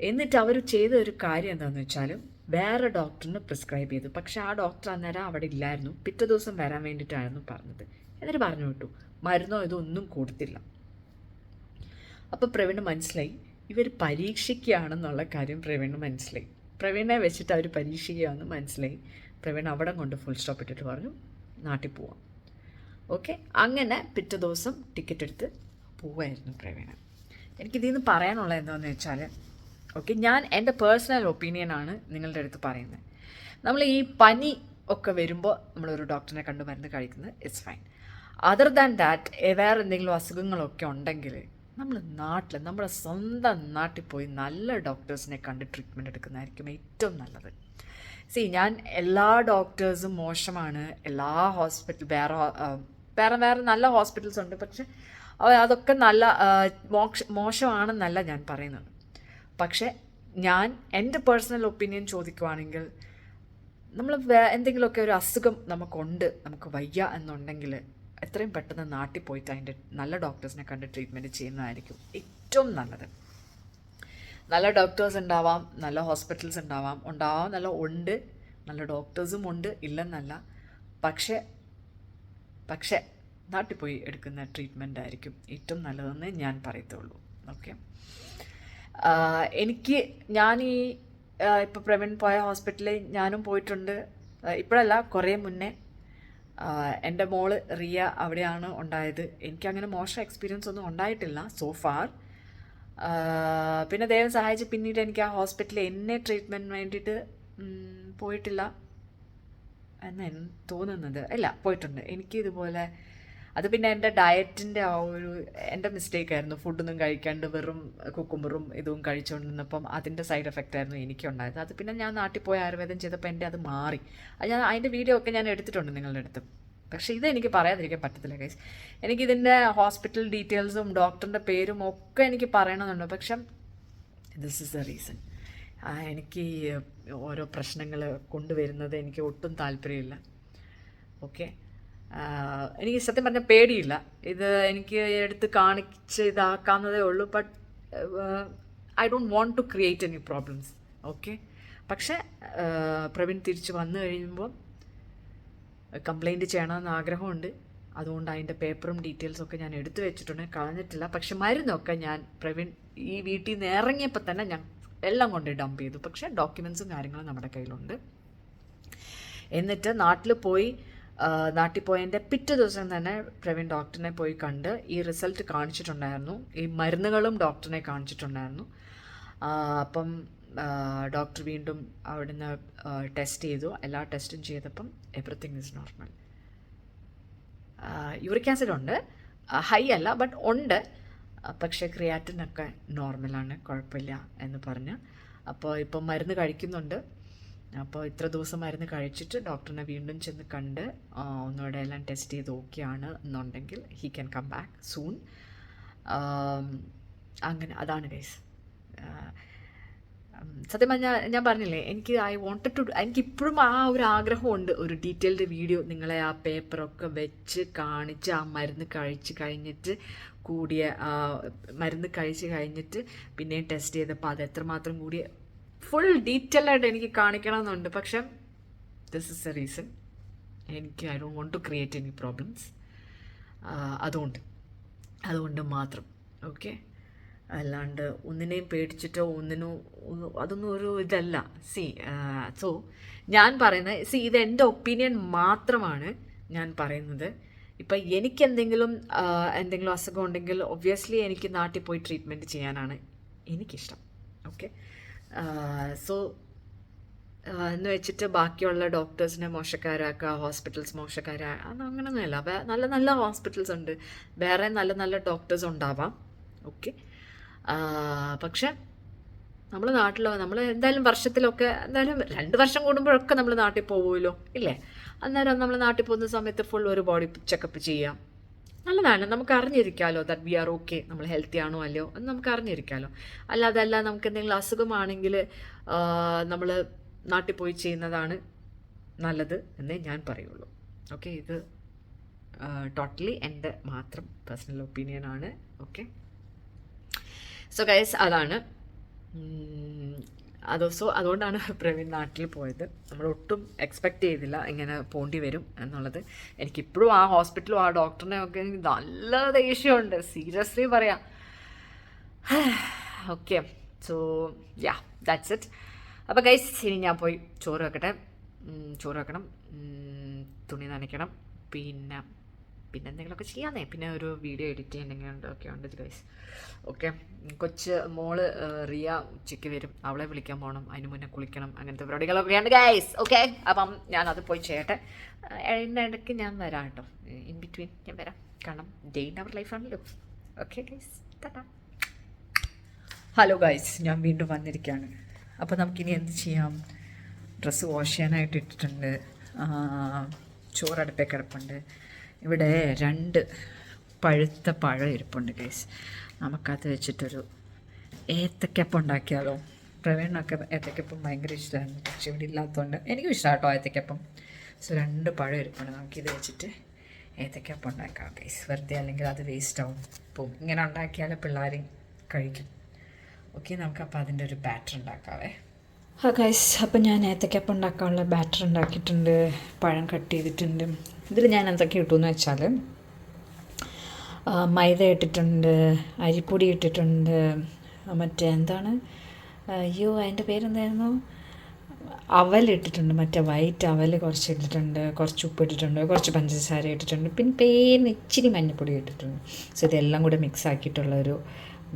എന്നിട്ട് അവർ ചെയ്ത ഒരു കാര്യം എന്താണെന്ന് വെച്ചാൽ വേറെ ഡോക്ടറിന് പ്രിസ്ക്രൈബ് ചെയ്തു. പക്ഷെ ആ ഡോക്ടർ അന്നേരം അവിടെ ഇല്ലായിരുന്നു, പിറ്റേ ദിവസം വരാൻ വേണ്ടിയിട്ടായിരുന്നു പറഞ്ഞത്. എന്നിട്ട് പറഞ്ഞു വിട്ടു, മരുന്നോ ഇതൊന്നും കൊടുത്തില്ല. അപ്പോൾ പ്രവീണ് മനസ്സിലായി ഇവർ പരീക്ഷിക്കുകയാണെന്നുള്ള കാര്യം പ്രവീണ് മനസ്സിലായി. പ്രവീണെ വെച്ചിട്ട് അവർ പരീക്ഷിക്കുകയാണെന്ന് മനസ്സിലായി. പ്രവീൺ അവിടെ കൊണ്ട് ഫുൾ സ്റ്റോപ്പ് ഇട്ടിട്ട് പറഞ്ഞു നാട്ടിൽ പോവാം. ഓക്കെ, അങ്ങനെ പിറ്റേ ദിവസം ടിക്കറ്റ് എടുത്ത് പോവായിരുന്നു പ്രവീണ്. എനിക്കിതിൽ നിന്ന് പറയാനുള്ളത് എന്താണെന്ന് വെച്ചാൽ, ഓക്കെ, ഞാൻ എൻ്റെ പേഴ്സണൽ ഒപ്പീനിയനാണ് നിങ്ങളുടെ അടുത്ത് പറയുന്നത്. നമ്മൾ ഈ പനി ഒക്കെ വരുമ്പോൾ നമ്മളൊരു ഡോക്ടറിനെ കണ്ട് മരുന്ന് കഴിക്കുന്നത് it's fine. Other than that വേറെ എന്തെങ്കിലും അസുഖങ്ങളൊക്കെ ഉണ്ടെങ്കിൽ നമ്മൾ നമ്മുടെ സ്വന്തം നാട്ടിൽ പോയി നല്ല ഡോക്ടേഴ്സിനെ കണ്ട് ട്രീറ്റ്മെൻറ്റ് എടുക്കുന്നതായിരിക്കും ഏറ്റവും നല്ലത്. ഞാൻ എല്ലാ ഡോക്ടേഴ്സും മോശമാണ്, എല്ലാ വേറെ നല്ല ഹോസ്പിറ്റൽസ് ഉണ്ട്, പക്ഷെ അതൊക്കെ നല്ല മോശമാണെന്നല്ല ഞാൻ പറയുന്നത്. പക്ഷെ ഞാൻ എൻ്റെ പേഴ്സണൽ ഒപ്പീനിയൻ ചോദിക്കുവാണെങ്കിൽ, നമ്മൾ എന്തെങ്കിലുമൊക്കെ ഒരു അസുഖം നമുക്ക് വയ്യ എന്നുണ്ടെങ്കിൽ എത്രയും പെട്ടെന്ന് നാട്ടിൽ പോയിട്ട് അതിൻ്റെ നല്ല ഡോക്ടേഴ്സിനെ കണ്ട് ട്രീറ്റ്മെൻറ്റ് ചെയ്യുന്നതായിരിക്കും ഏറ്റവും നല്ലത്. നല്ല ഡോക്ടേഴ്സ് ഉണ്ടാവാം, നല്ല ഹോസ്പിറ്റൽസ് ഉണ്ടാവാം, നല്ല ഡോക്ടേഴ്സും ഉണ്ട്, ഇല്ലെന്നല്ല. പക്ഷേ നാട്ടിൽ പോയി എടുക്കുന്ന ട്രീറ്റ്മെൻ്റ് ആയിരിക്കും ഏറ്റവും നല്ലതെന്ന് ഞാൻ പറയത്തുള്ളൂ. ഓക്കെ, ഞാൻ ഇപ്പോൾ പ്രവീൺ പോയ ഹോസ്പിറ്റലിൽ ഞാനും പോയിട്ടുണ്ട്. ഇപ്പോഴല്ല, കുറേ മുന്നേ. എൻ്റെ മോള് റിയ അവിടെയാണ് ഉണ്ടായത്. എനിക്കങ്ങനെ മോശം എക്സ്പീരിയൻസ് ഒന്നും ഉണ്ടായിട്ടില്ല സോ ഫാർ. പിന്നെ ദൈവം സഹായിച്ച് പിന്നീട് എനിക്ക് ആ ഹോസ്പിറ്റലിൽ എന്നെ ട്രീറ്റ്മെൻറ്റിന് വേണ്ടിയിട്ട് പോയിട്ടില്ല എന്ന് തോന്നുന്നത്. ഇല്ല, പോയിട്ടുണ്ട്. എനിക്കിതുപോലെ അത് പിന്നെ എൻ്റെ ഡയറ്റിൻ്റെ എൻ്റെ മിസ്റ്റേക്കായിരുന്നു. ഫുഡൊന്നും കഴിക്കാണ്ട് വെറും കുക്കുമ്പറും ഇതും കഴിച്ചുകൊണ്ടിരുന്നപ്പം അതിൻ്റെ സൈഡ് എഫക്റ്റ് ആയിരുന്നു എനിക്കുണ്ടായത്. അത് പിന്നെ ഞാൻ നാട്ടിൽ പോയി ആയുർവേദം ചെയ്തപ്പോൾ എൻ്റെ അത് മാറി. അതിൻ്റെ വീഡിയോ ഒക്കെ ഞാൻ എടുത്തിട്ടുണ്ട് നിങ്ങളുടെ അടുത്ത്. പക്ഷേ ഇതെനിക്ക് പറയാതിരിക്കാൻ പറ്റത്തില്ല ഗൈസ്. എനിക്കിതിൻ്റെ ഹോസ്പിറ്റൽ ഡീറ്റെയിൽസും ഡോക്ടറിൻ്റെ പേരും ഒക്കെ എനിക്ക് പറയണമെന്നുണ്ട്. പക്ഷെ ദിസ് ഈസ് ദ റീസൺ. എനിക്ക് ഓരോ പ്രശ്നങ്ങൾ കൊണ്ടുവരുന്നത് എനിക്ക് ഒട്ടും താല്പര്യമില്ല. ഓക്കെ, എനിക്ക് സത്യം പറഞ്ഞാൽ പേടിയില്ല. ഇത് എനിക്ക് എടുത്ത് കാണിച്ച് ഇതാക്കാവുന്നതേ ഉള്ളൂ. But I don't want to create any problems. Okay, പക്ഷേ പ്രവീൺ തിരിച്ച് വന്നു കഴിയുമ്പോൾ കംപ്ലൈൻറ്റ് ചെയ്യണമെന്ന് ആഗ്രഹമുണ്ട്. അതുകൊണ്ട് അതിൻ്റെ പേപ്പറും ഡീറ്റെയിൽസൊക്കെ ഞാൻ എടുത്തു വെച്ചിട്ടുണ്ട്, കളഞ്ഞിട്ടില്ല. പക്ഷെ മരുന്നൊക്കെ ഞാൻ പ്രവീൺ ഈ വീട്ടിൽ നിന്ന് ഇറങ്ങിയപ്പോൾ തന്നെ ഞാൻ എല്ലാം കൊണ്ട് ഡംപ് ചെയ്തു. പക്ഷേ ഡോക്യുമെൻറ്റ്സും കാര്യങ്ങളും നമ്മുടെ കയ്യിലുണ്ട്. എന്നിട്ട് നാട്ടിൽ പോയതിൻ്റെ പിറ്റേ ദിവസം തന്നെ പ്രവീൺ ഡോക്ടറിനെ പോയി കണ്ട് ഈ റിസൾട്ട് കാണിച്ചിട്ടുണ്ടായിരുന്നു. ഈ മരുന്നുകളും ഡോക്ടറിനെ കാണിച്ചിട്ടുണ്ടായിരുന്നു. അപ്പം ഡോക്ടർ വീണ്ടും അവിടുന്ന് ടെസ്റ്റ് ചെയ്തു. എല്ലാ ടെസ്റ്റും ചെയ്തപ്പം everything is normal. Uric acid ഉണ്ട്, ഹൈ അല്ല, ബട്ട് ഉണ്ട്. പക്ഷേ ക്രിയാറ്റിനൊക്കെ നോർമലാണ്, കുഴപ്പമില്ല എന്ന് പറഞ്ഞ്. അപ്പോൾ ഇപ്പം മരുന്ന് കഴിക്കുന്നുണ്ട്. അപ്പോൾ ഇത്ര ദിവസം മരുന്ന് കഴിച്ചിട്ട് ഡോക്ടറിനെ വീണ്ടും ചെന്ന് കണ്ട് ഒന്നുകൂടെ എല്ലാം ടെസ്റ്റ് ചെയ്ത് ഓക്കെയാണ് എന്നുണ്ടെങ്കിൽ he can come back soon. അങ്ങനെ അതാണ് ഗൈസ്. സത്യം പറഞ്ഞാൽ ഞാൻ പറഞ്ഞില്ലേ, എനിക്കിപ്പോഴും ആ ഒരു ആഗ്രഹമുണ്ട്, ഒരു ഡീറ്റെയിൽഡ് വീഡിയോ നിങ്ങളെ ആ പേപ്പറൊക്കെ വെച്ച് കാണിച്ച് ആ മരുന്ന് കഴിച്ച് കഴിഞ്ഞിട്ട് പിന്നെയും ടെസ്റ്റ് ചെയ്തപ്പോൾ അത് എത്രമാത്രം കൂടിയ ഫുൾ ഡീറ്റെയിൽഡായിട്ട് എനിക്ക് കാണിക്കണമെന്നുണ്ട്. പക്ഷെ this is a reason. I don't want to create any problems. അതുകൊണ്ട് മാത്രം. ഓക്കെ, അല്ലാണ്ട് ഒന്നിനെയും പേടിച്ചിട്ടോ അതൊന്നും ഒരു ഇതല്ല. സോ ഞാൻ പറയുന്നത്, ഇത് എൻ്റെ ഒപ്പീനിയൻ മാത്രമാണ് ഞാൻ പറയുന്നത്. ഇപ്പം എനിക്ക് എന്തെങ്കിലും അസുഖം ഉണ്ടെങ്കിൽ ഒബ്വിയസ്ലി എനിക്ക് നാട്ടിൽ പോയി ട്രീറ്റ്മെൻറ്റ് ചെയ്യാനാണ് എനിക്കിഷ്ടം. ഓക്കെ, സോ എന്ന് വെച്ചിട്ട് ബാക്കിയുള്ള ഡോക്ടേഴ്സിനെ മോശക്കാരാക്കുക, ഹോസ്പിറ്റൽസ് മോശക്കാരാക്കുക, അങ്ങനെയൊന്നുമില്ല. നല്ല നല്ല ഹോസ്പിറ്റൽസ് ഉണ്ട്, വേറെ നല്ല നല്ല ഡോക്ടേഴ്സ് ഉണ്ടാവാം. ഓക്കെ, പക്ഷെ നമ്മൾ നമ്മൾ എന്തായാലും വർഷത്തിലൊക്കെ എന്തായാലും 2 വർഷം കൂടുമ്പോഴൊക്കെ നമ്മൾ നാട്ടിൽ പോകുമല്ലോ ഇല്ലേ? അന്നേരം നമ്മൾ നാട്ടിൽ പോകുന്ന സമയത്ത് ഫുൾ ഒരു ബോഡി ചെക്കപ്പ് ചെയ്യാം. നല്ലതാണ്, നമുക്ക് അറിഞ്ഞിരിക്കാമല്ലോ ദാറ്റ് വി ആർ ഓക്കെ, നമ്മൾ ഹെൽത്തി ആണോ അല്ലയോ എന്ന് നമുക്ക് അറിഞ്ഞിരിക്കാമല്ലോ. അല്ലാതല്ല നമുക്ക് എന്തെങ്കിലും അസുഖമാണെങ്കിൽ നമ്മൾ നാട്ടിൽ പോയി ചെയ്യുന്നതാണ് നല്ലത് എന്നേ ഞാൻ പറയുള്ളൂ. ഓക്കെ, ഇത് ടോട്ടലി എൻ്റെ മാത്രം പേഴ്സണൽ ഒപ്പീനിയനാണ്. ഓക്കെ, സോ ഗൈസ് അതാണ്. അതുകൊണ്ടാണ് പ്രവീൺ നാട്ടിൽ പോയത്. നമ്മൾ ഒട്ടും എക്സ്പെക്റ്റ് ചെയ്തില്ല ഇങ്ങനെ പോണ്ടി വരും എന്നുള്ളത്. എനിക്കിപ്പോഴും ആ ഹോസ്പിറ്റലും ആ ഡോക്ടറിനെ ഒക്കെ എനിക്ക് നല്ല ദേഷ്യമുണ്ട്, സീരിയസ്ലി പറയാം. Okay, so yeah that's it. അപ്പോൾ ഗൈസ് ഇനി ഞാൻ പോയി ചോറ് വെക്കണം, തുണി നനയ്ക്കണം, പിന്നെ എന്തെങ്കിലുമൊക്കെ ചെയ്യാന്നേ, പിന്നെ ഒരു വീഡിയോ എഡിറ്റ് ചെയ്യണമെങ്കിൽ ഉണ്ട് ഗൈസ്. ഓക്കെ, കൊച്ച് മോള് റിയ ഉച്ചയ്ക്ക് വരും, അവളെ വിളിക്കാൻ പോകണം, അതിന് മുന്നേ കുളിക്കണം, അങ്ങനത്തെ പരിപാടികളൊക്കെ ഉണ്ട് ഗൈസ്. ഓക്കെ, അപ്പം ഞാനത് പോയി ചെയ്യട്ടെ. ഇടയ്ക്ക് ഞാൻ വരാം കേട്ടോ, ഇൻ ബിറ്റ്വീൻ ഞാൻ വരാം, കാരണം ഡേ ഇൻ അവർ ലൈഫാണല്ലോ. ഓക്കെ ഗൈസ്, ടാറ്റാ. ഹലോ ഗൈസ്, ഞാൻ വീണ്ടും വന്നിരിക്കുകയാണ്. അപ്പോൾ നമുക്കിനി എന്ത് ചെയ്യാം? ഡ്രസ്സ് വാഷ് ചെയ്യാനായിട്ട് ഇട്ടിട്ടുണ്ട്, ചോറടുപ്പേ കിടപ്പുണ്ട്, ഇവിടെ 2 പഴുത്ത പഴം ഇരിപ്പുണ്ട് ഗൈസ്. നമുക്കത് വെച്ചിട്ടൊരു ഏത്തക്കപ്പം ഉണ്ടാക്കിയാലോ? പ്രവീണിനൊക്കെ ഏത്തക്കപ്പം ഭയങ്കര ഇഷ്ടമാണ്, പക്ഷെ ഇവിടെ ഇല്ലാത്തതുകൊണ്ട് എനിക്കും ഇഷ്ടമാണ് കേട്ടോ ഏത്തക്കപ്പം. സോ 2 പഴം ഇരിപ്പുണ്ട്, നമുക്കിത് വെച്ചിട്ട് ഏത്തക്കപ്പം ഉണ്ടാക്കാം ഗൈസ്. വെറുതെ അല്ലെങ്കിൽ അത് വേസ്റ്റ് ആവും, പോവും. ഇങ്ങനെ ഉണ്ടാക്കിയാൽ പിള്ളേർ കഴിക്കും. ഓക്കെ, നമുക്കപ്പോൾ അതിൻ്റെ ഒരു ബാറ്റർ ഉണ്ടാക്കാവേ. ഗൈസ്, അപ്പം ഞാൻ ഏത്തക്കപ്പം ഉണ്ടാക്കാനുള്ള ബാറ്റർ ഉണ്ടാക്കിയിട്ടുണ്ട്, പഴം കട്ട് ചെയ്തിട്ടുണ്ട്. ഇതിൽ ഞാൻ എന്തൊക്കെ ഇട്ടുമെന്ന് വെച്ചാൽ മൈദ ഇട്ടിട്ടുണ്ട്, അരിപ്പൊടി ഇട്ടിട്ടുണ്ട്, മറ്റേ എന്താണ്, അയ്യോ അതിൻ്റെ പേരെന്തായിരുന്നു, അവലിട്ടിട്ടുണ്ട്, മറ്റേ വൈറ്റ് അവൽ കുറച്ച് ഇട്ടിട്ടുണ്ട്, കുറച്ച് ഉപ്പ് ഇട്ടിട്ടുണ്ട്, കുറച്ച് പഞ്ചസാര ഇട്ടിട്ടുണ്ട്, പിന്നെ പേരിന് ഇച്ചിരി മഞ്ഞൾപ്പൊടി ഇട്ടിട്ടുണ്ട്. സോ ഇതെല്ലാം കൂടെ മിക്സ് ആക്കിയിട്ടുള്ളൊരു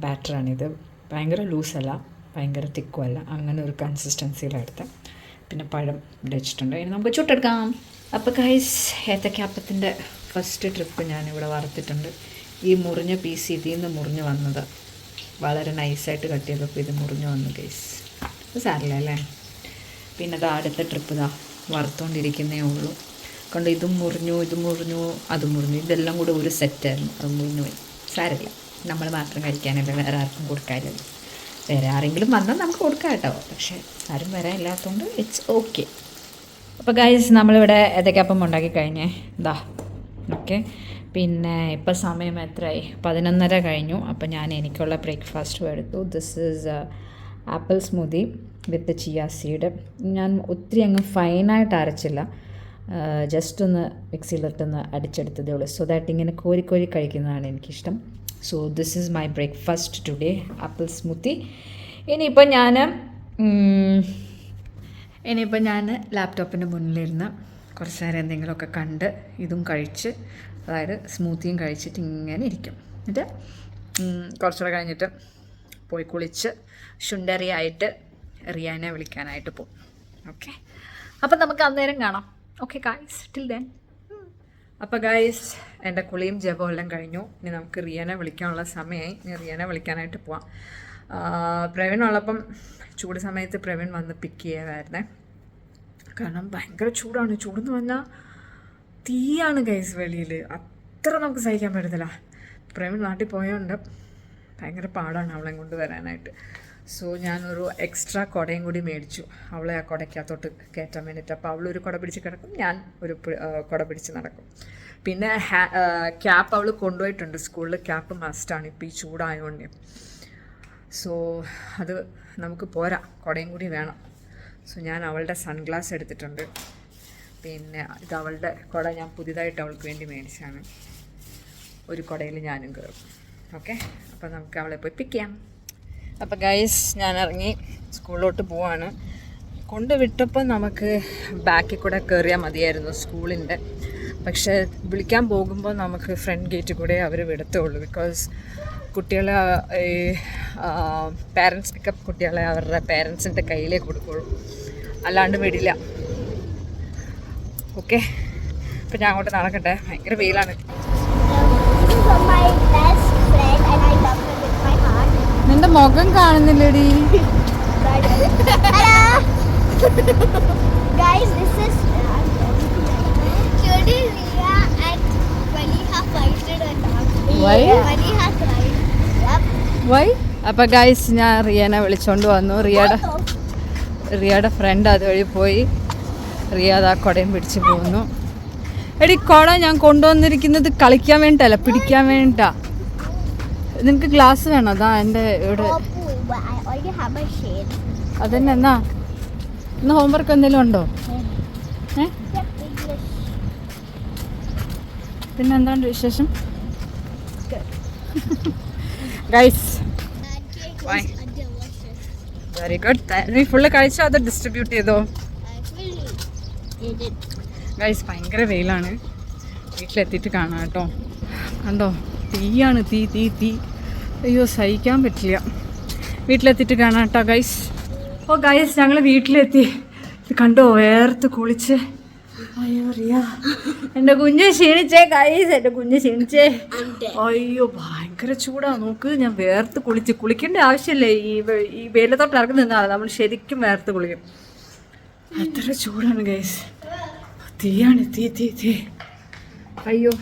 ബാറ്ററാണിത്. ഭയങ്കര ലൂസല്ല, ഭയങ്കര തിക്കുമല്ല, അങ്ങനെ ഒരു കൺസിസ്റ്റൻസിയിലെടുത്ത്. പിന്നെ പഴം ഇവിടെ വെച്ചിട്ടുണ്ട്, ഇനി നമുക്ക് ചുട്ടെടുക്കാം. അപ്പോൾ ഗൈസ്, ഏത്തക്കാപ്പത്തിൻ്റെ ഫസ്റ്റ് ട്രിപ്പ് ഞാനിവിടെ വറുത്തിട്ടുണ്ട്. ഈ മുറിഞ്ഞ പീസ് ഇതിൽ നിന്ന് മുറിഞ്ഞ് വന്നത്, വളരെ നൈസായിട്ട് കട്ട് ചെയ്തപ്പോൾ ഇത് മുറിഞ്ഞ് വന്നു ഗൈസ്. അത് സാരില്ല അല്ലേ? പിന്നെ അത് അടുത്ത ട്രിപ്പ് വറുത്തുകൊണ്ടിരിക്കുന്നേ ഉള്ളൂ. കൊണ്ട് ഇതും മുറിഞ്ഞു, അതും മുറിഞ്ഞു, ഇതെല്ലാം കൂടെ ഒരു സെറ്റായിരുന്നു, അത് മുറിഞ്ഞു പോയി. സാരില്ല, നമ്മൾ മാത്രം കഴിക്കാനല്ല, വേറെ ആർക്കും കൊടുക്കാനില്ല. വേറെ ആരെങ്കിലും വന്നാൽ നമുക്ക് കൊടുക്കാം കേട്ടോ, പക്ഷേ ആരും വരാനില്ലാത്തതുകൊണ്ട് ഇറ്റ്സ് ഓക്കെ. അപ്പോൾ ഗൈസ്, നമ്മളിവിടെ ഏത്തക്കപ്പം ഉണ്ടാക്കി കഴിഞ്ഞേ ഓക്കെ. പിന്നെ ഇപ്പോൾ സമയം എത്രയായി? 11:30 കഴിഞ്ഞു. അപ്പോൾ ഞാൻ എനിക്കുള്ള ബ്രേക്ക്ഫാസ്റ്റും എടുത്തു. This is apple smoothie with chia seed. ഞാൻ ഒത്തിരി അങ്ങ് ഫൈനായിട്ട് അരച്ചില്ല, ജസ്റ്റ് ഒന്ന് മിക്സിയിലിട്ടൊന്ന് അടിച്ചെടുത്തതേ ഉള്ളൂ. സോ ദാറ്റ് ഇങ്ങനെ കോരി കഴിക്കുന്നതാണ് എനിക്കിഷ്ടം. So this is my breakfast today, apple smoothie. ഇനിയിപ്പോൾ ഞാൻ ലാപ്ടോപ്പിൻ്റെ മുന്നിലിരുന്ന് കുറച്ച് നേരം എന്തെങ്കിലുമൊക്കെ കണ്ട് ഇതും കഴിച്ച്, അതായത് സ്മൂത്തിയും കഴിച്ചിട്ട് ഇങ്ങനെ ഇരിക്കും. എന്നിട്ട് കുറച്ചുകൂടെ കഴിഞ്ഞിട്ട് പോയി കുളിച്ച് ശുണ്ടരിയായിട്ട് റിയാനെ വിളിക്കാനായിട്ട് പോകും. ഓക്കെ, അപ്പം നമുക്ക് അന്നേരം കാണാം. Okay guys, till then. അപ്പോൾ ഗായ്സ്, എൻ്റെ കുളിയും ജപവും എല്ലാം കഴിഞ്ഞു. ഇനി നമുക്ക് റിയാനെ വിളിക്കാനുള്ള സമയമായി. ഇനി റിയാനെ വിളിക്കാനായിട്ട് പോവാം. പ്രവീണുള്ളപ്പം ചൂട് സമയത്ത് പ്രവീൺ വന്ന് പിക്ക് ചെയ്യുമായിരുന്നേ, കാരണം ഭയങ്കര ചൂടാണ്. ചൂടെന്ന് പറഞ്ഞാൽ തീയാണ് ഗൈസ് വെളിയിൽ, അത്ര നമുക്ക് സഹിക്കാൻ പറ്റത്തില്ല. പ്രവീൺ നാട്ടിൽ പോയതുകൊണ്ട് ഭയങ്കര പാടാണ് അവളെ കൊണ്ട് വരാനായിട്ട്. സോ ഞാനൊരു എക്സ്ട്രാ കുടയും കൂടി മേടിച്ചു, അവളെ ആ കുടയ്ക്കകത്തോട്ട് കയറ്റാൻ വേണ്ടിയിട്ട്. അപ്പോൾ അവളൊരു കുട പിടിച്ച് കിടക്കും, ഞാൻ ഒരു കുട പിടിച്ച് നടക്കും. പിന്നെ ക്യാപ്പ് അവൾ കൊണ്ടുപോയിട്ടുണ്ട് സ്കൂളിൽ, ക്യാപ്പ് മസ്റ്റാണ് ഇപ്പോൾ ഈ ചൂടായതുകൊണ്ട്. സോ അത് നമുക്ക് പോരാ, കുടയും കൂടി വേണം. സോ ഞാൻ അവളുടെ സൺഗ്ലാസ് എടുത്തിട്ടുണ്ട്. പിന്നെ ഇത് അവളുടെ കുട ഞാൻ പുതിയതായിട്ട് അവൾക്ക് വേണ്ടി മേടിച്ചാണ്. ഒരു കുടയിൽ ഞാനും കയറും. ഓക്കെ, അപ്പോൾ നമുക്ക് അവളെ പോയി പിക്ക് ചെയ്യാം. അപ്പോൾ ഗൈസ്, ഞാൻ ഇറങ്ങി സ്കൂളിലോട്ട് പോവാണ്. കൊണ്ടുവിട്ടപ്പോൾ നമുക്ക് ബാക്കിൽ കൂടെ കയറിയാൽ മതിയായിരുന്നു സ്കൂളിൻ്റെ, പക്ഷേ വിളിക്കാൻ പോകുമ്പോൾ നമുക്ക് ഫ്രണ്ട് ഗേറ്റിൽ കൂടെ അവർ വിടത്തുള്ളൂ. ബിക്കോസ് കുട്ടികളെ പാരൻസ് പിക്കപ്പ് കുട്ടികളെ അവരുടെ പാരൻസിൻ്റെ കയ്യിലേ കൊടുക്കുള്ളൂ. അല്ലാണ്ട് വിടില്ല. ഓക്കെ, അപ്പം ഞാൻ അങ്ങോട്ട് നടക്കട്ടെ, ഭയങ്കര വെയിലാണ്. നിന്റെ മുഖം കാണുന്നില്ലടി. Guys, this is Shodi, Riya and Valiha fighted a dog. Why? Valiha cried. Yep. Why? അപ്പം ഗൈസ് ഞാൻ റിയനെ വിളിച്ചോണ്ട് വന്നു. റിയയുടെ ഫ്രണ്ട് അതുവഴി പോയി. റിയ അതാ കുടയും പിടിച്ച് പോകുന്നു. എടി കുട ഞാൻ കൊണ്ടുവന്നിരിക്കുന്നത് കളിക്കാൻ വേണ്ടിട്ടല്ല, പിടിക്കാൻ വേണ്ടിട്ടാ. നിനക്ക് ഗ്ലാസ് വേണം? അതാ എൻ്റെ ഇവിടെ. But I already have my shade. അതന്നെ. എന്നാ ഇന്ന് ഹോംവർക്ക് എന്തെങ്കിലും ഉണ്ടോ? Yep, English. പിന്നെ എന്താണ് വിശേഷം? Guys Why? Very good. നീ ഫുള്ള് കഴിച്ചോ അതോ ഡിസ്ട്രിബ്യൂട്ട് ചെയ്തോ? ഗൈസ് ഭയങ്കര വെയിലാണ്. വീട്ടിലെത്തിയിട്ട് കാണാം കേട്ടോ. കണ്ടോ, തീയാണ്, തീ തീ തീ. അയ്യോ സഹിക്കാൻ പറ്റില്ല. വീട്ടിലെത്തിയിട്ട് കാണാം കേട്ടോ ഗൈസ്. ഓ ഗൈസ് ഞങ്ങൾ വീട്ടിലെത്തി. ഇത് കണ്ടോ, വേർത്ത് കുളിച്ച്. അയ്യോ റിയ, എൻ്റെ കുഞ്ഞ് ക്ഷീണിച്ചേ ഗൈസ്, എൻ്റെ കുഞ്ഞ് ക്ഷീണിച്ചേ. അയ്യോ ഭയങ്കര ചൂടാ. നോക്ക്, ഞാൻ വേർത്ത് കുളിക്കേണ്ട ആവശ്യമില്ലേ. ഈ വെയിലത്തോട്ട് ഇറങ്ങി നിന്നാണ് നമ്മൾ ശരിക്കും വേർത്ത് കുളിക്കും. അത്ര ചൂടാണ് ഗൈസ്. തീയാണ്, തീ തീ തീ. അയ്യോ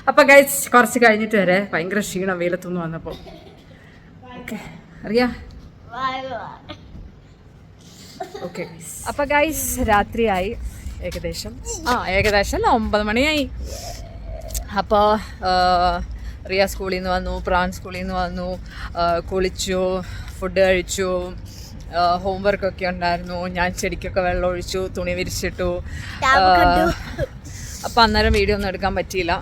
അപ്പൊ ഗൈസ് കുറച്ച് കഴിഞ്ഞിട്ട് വരെ. ഭയങ്കര ക്ഷീണം വെയിലത്തുനിന്ന് വന്നപ്പോ. ഓക്കെ അറിയാ. ഓക്കെ അപ്പൊ ഗൈസ് രാത്രിയായി ഏകദേശം. ഏകദേശം 9 മണിയായി. അപ്പോൾ റിയ സ്കൂളിൽ നിന്ന് വന്നു, പ്രാൺ സ്കൂളിൽ നിന്ന് വന്നു, കുളിച്ചു, ഫുഡ് കഴിച്ചു, ഹോംവർക്കൊക്കെ ഉണ്ടായിരുന്നു. ഞാൻ ചെടിക്കൊക്കെ വെള്ളം ഒഴിച്ചു, തുണി വിരിച്ചിട്ടു. അപ്പം അന്നേരം വീഡിയോ ഒന്നും എടുക്കാൻ പറ്റിയില്ല,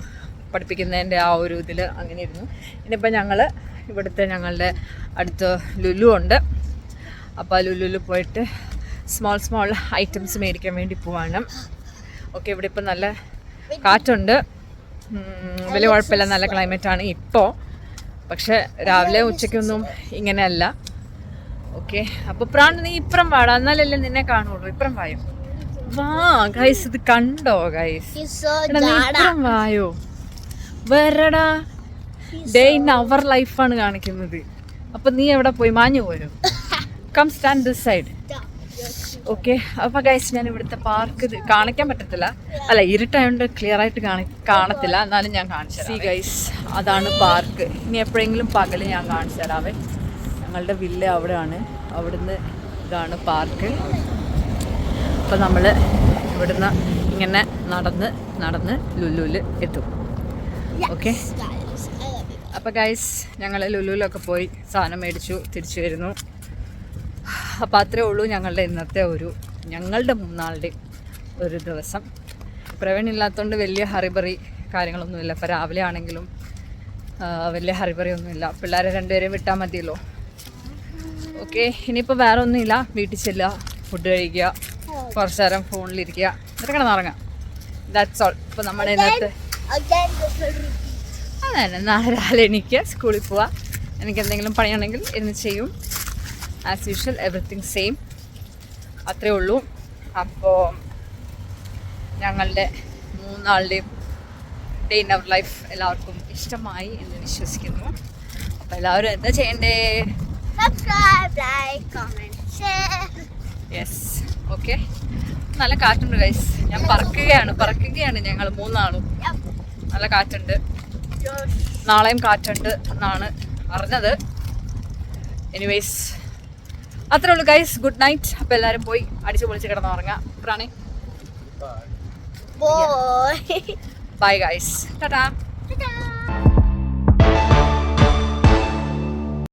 പഠിപ്പിക്കുന്നതിൻ്റെ ആ ഒരു ഇതിൽ അങ്ങനെ ഇരുന്നു. ഇനിയിപ്പോൾ ഞങ്ങൾ ഇവിടുത്തെ ഞങ്ങളുടെ അടുത്ത് ലുലു ഉണ്ട്. അപ്പോൾ ലുലുവിൽ പോയിട്ട് സ്മോൾ ഐറ്റംസ് മേടിക്കാൻ വേണ്ടി പോവാണ്. ഓക്കെ, ഇവിടെ ഇപ്പം നല്ല കാറ്റുണ്ട്, വലിയ കുഴപ്പമില്ല, നല്ല ക്ലൈമറ്റാണ് ഇപ്പോൾ. പക്ഷെ രാവിലെ ഉച്ചയ്ക്കൊന്നും ഇങ്ങനെയല്ല. ഓക്കെ, അപ്പോൾ പ്രാൺ നീ ഇപ്പുറം വാടാ, എന്നാലല്ലേ നിന്നെ കാണുള്ളൂ. ഇപ്പുറം വായോ. വാ ഗൈസ്, ഇത് കണ്ടോ ഗൈസ്? നീ ഇപ്പുറം വായോ, വരടാ. ഡേ ഇൻ അവർ ലൈഫാണ് കാണിക്കുന്നത്. അപ്പം നീ എവിടെ പോയി, മാഞ്ഞു പോയോ? Come stand this side. Okay, അപ്പോൾ ഗൈസ് ഞാൻ ഇവിടുത്തെ പാർക്ക് കാണിക്കാൻ പറ്റത്തില്ല, അല്ല ഇരുട്ടായതുകൊണ്ട് ക്ലിയർ ആയിട്ട് കാണത്തില്ല, എന്നാലും ഞാൻ കാണിച്ചു തരാം. ഗൈസ് അതാണ് പാർക്ക്. ഇനി എപ്പോഴെങ്കിലും പകൽ ഞാൻ കാണിച്ചു തരാവേ. ഞങ്ങളുടെ വില്ല അവിടെയാണ്, അവിടുന്ന് ഇതാണ് പാർക്ക്. അപ്പോൾ നമ്മൾ ഇവിടുന്ന് ഇങ്ങനെ നടന്ന് ലുലുവിൽ എത്തും. ഓക്കെ, അപ്പോൾ ഗൈസ് ഞങ്ങൾ ലുലുവിലൊക്കെ പോയി സാധനം മേടിച്ചു, തിരിച്ചു വരുന്നു. അപ്പോൾ അത്രേ ഉള്ളൂ ഞങ്ങളുടെ 3 നാളുടെ ഒരു ദിവസം. പ്രവീൺ ഇല്ലാത്തതുകൊണ്ട് വലിയ ഹറിബറി കാര്യങ്ങളൊന്നുമില്ല. ഇപ്പോൾ രാവിലെ ആണെങ്കിലും വലിയ ഹറിബറി ഒന്നുമില്ല. പിള്ളേരെ 2 പേരെയും വിട്ടാൽ മതിയല്ലോ. ഓക്കെ, ഇനിയിപ്പോൾ വേറെ ഒന്നുമില്ല. വീട്ടിൽ ചെല്ലുക, ഫുഡ് കഴിക്കുക, കുറച്ച് നേരം ഫോണിലിരിക്കുക, എന്നിട്ട് കിടന്നുറങ്ങാം. That's all. ഇപ്പോൾ നമ്മുടെ ഇന്നത്തെ അതന്നെ. നാളെ രാവിലെ എനിക്ക് സ്കൂളിൽ പോവാം. എനിക്ക് എന്തെങ്കിലും പണിയാണെങ്കിൽ ഇരുന്ന് ചെയ്യും. As usual everything same. അത്രേ ഉള്ളൂ. അപ്പോൾ ഞങ്ങളുടെ 3 നാളുടെയും ഡേ ഇൻ അവർ ലൈഫ് എല്ലാവർക്കും ഇഷ്ടമായി എന്ന് വിശ്വസിക്കുന്നു. അപ്പോൾ എല്ലാവരും എന്താ ചെയ്യണ്ടേ? Subscribe, like, comment, share. Yes. Okay, നല്ല കാറ്റുണ്ട് ഗൈസ്. ഞാൻ പറക്കുകയാണ് ഞങ്ങൾ 3 നാളും. നല്ല കാറ്റുണ്ട്. നാളെയും കാറ്റുണ്ട് എന്നാണ് അറിഞ്ഞത്. എനിവേസ് അത്രേ ഉള്ളൂ ഗൈസ്. Good night. അപ്പോൾ എല്ലാവരും പോയി അടിച്ചു പൊളിച്ച് കിടന്നുറങ്ങാം. പ്രാണേ Boy. Bye guys. ടാറ്റാ.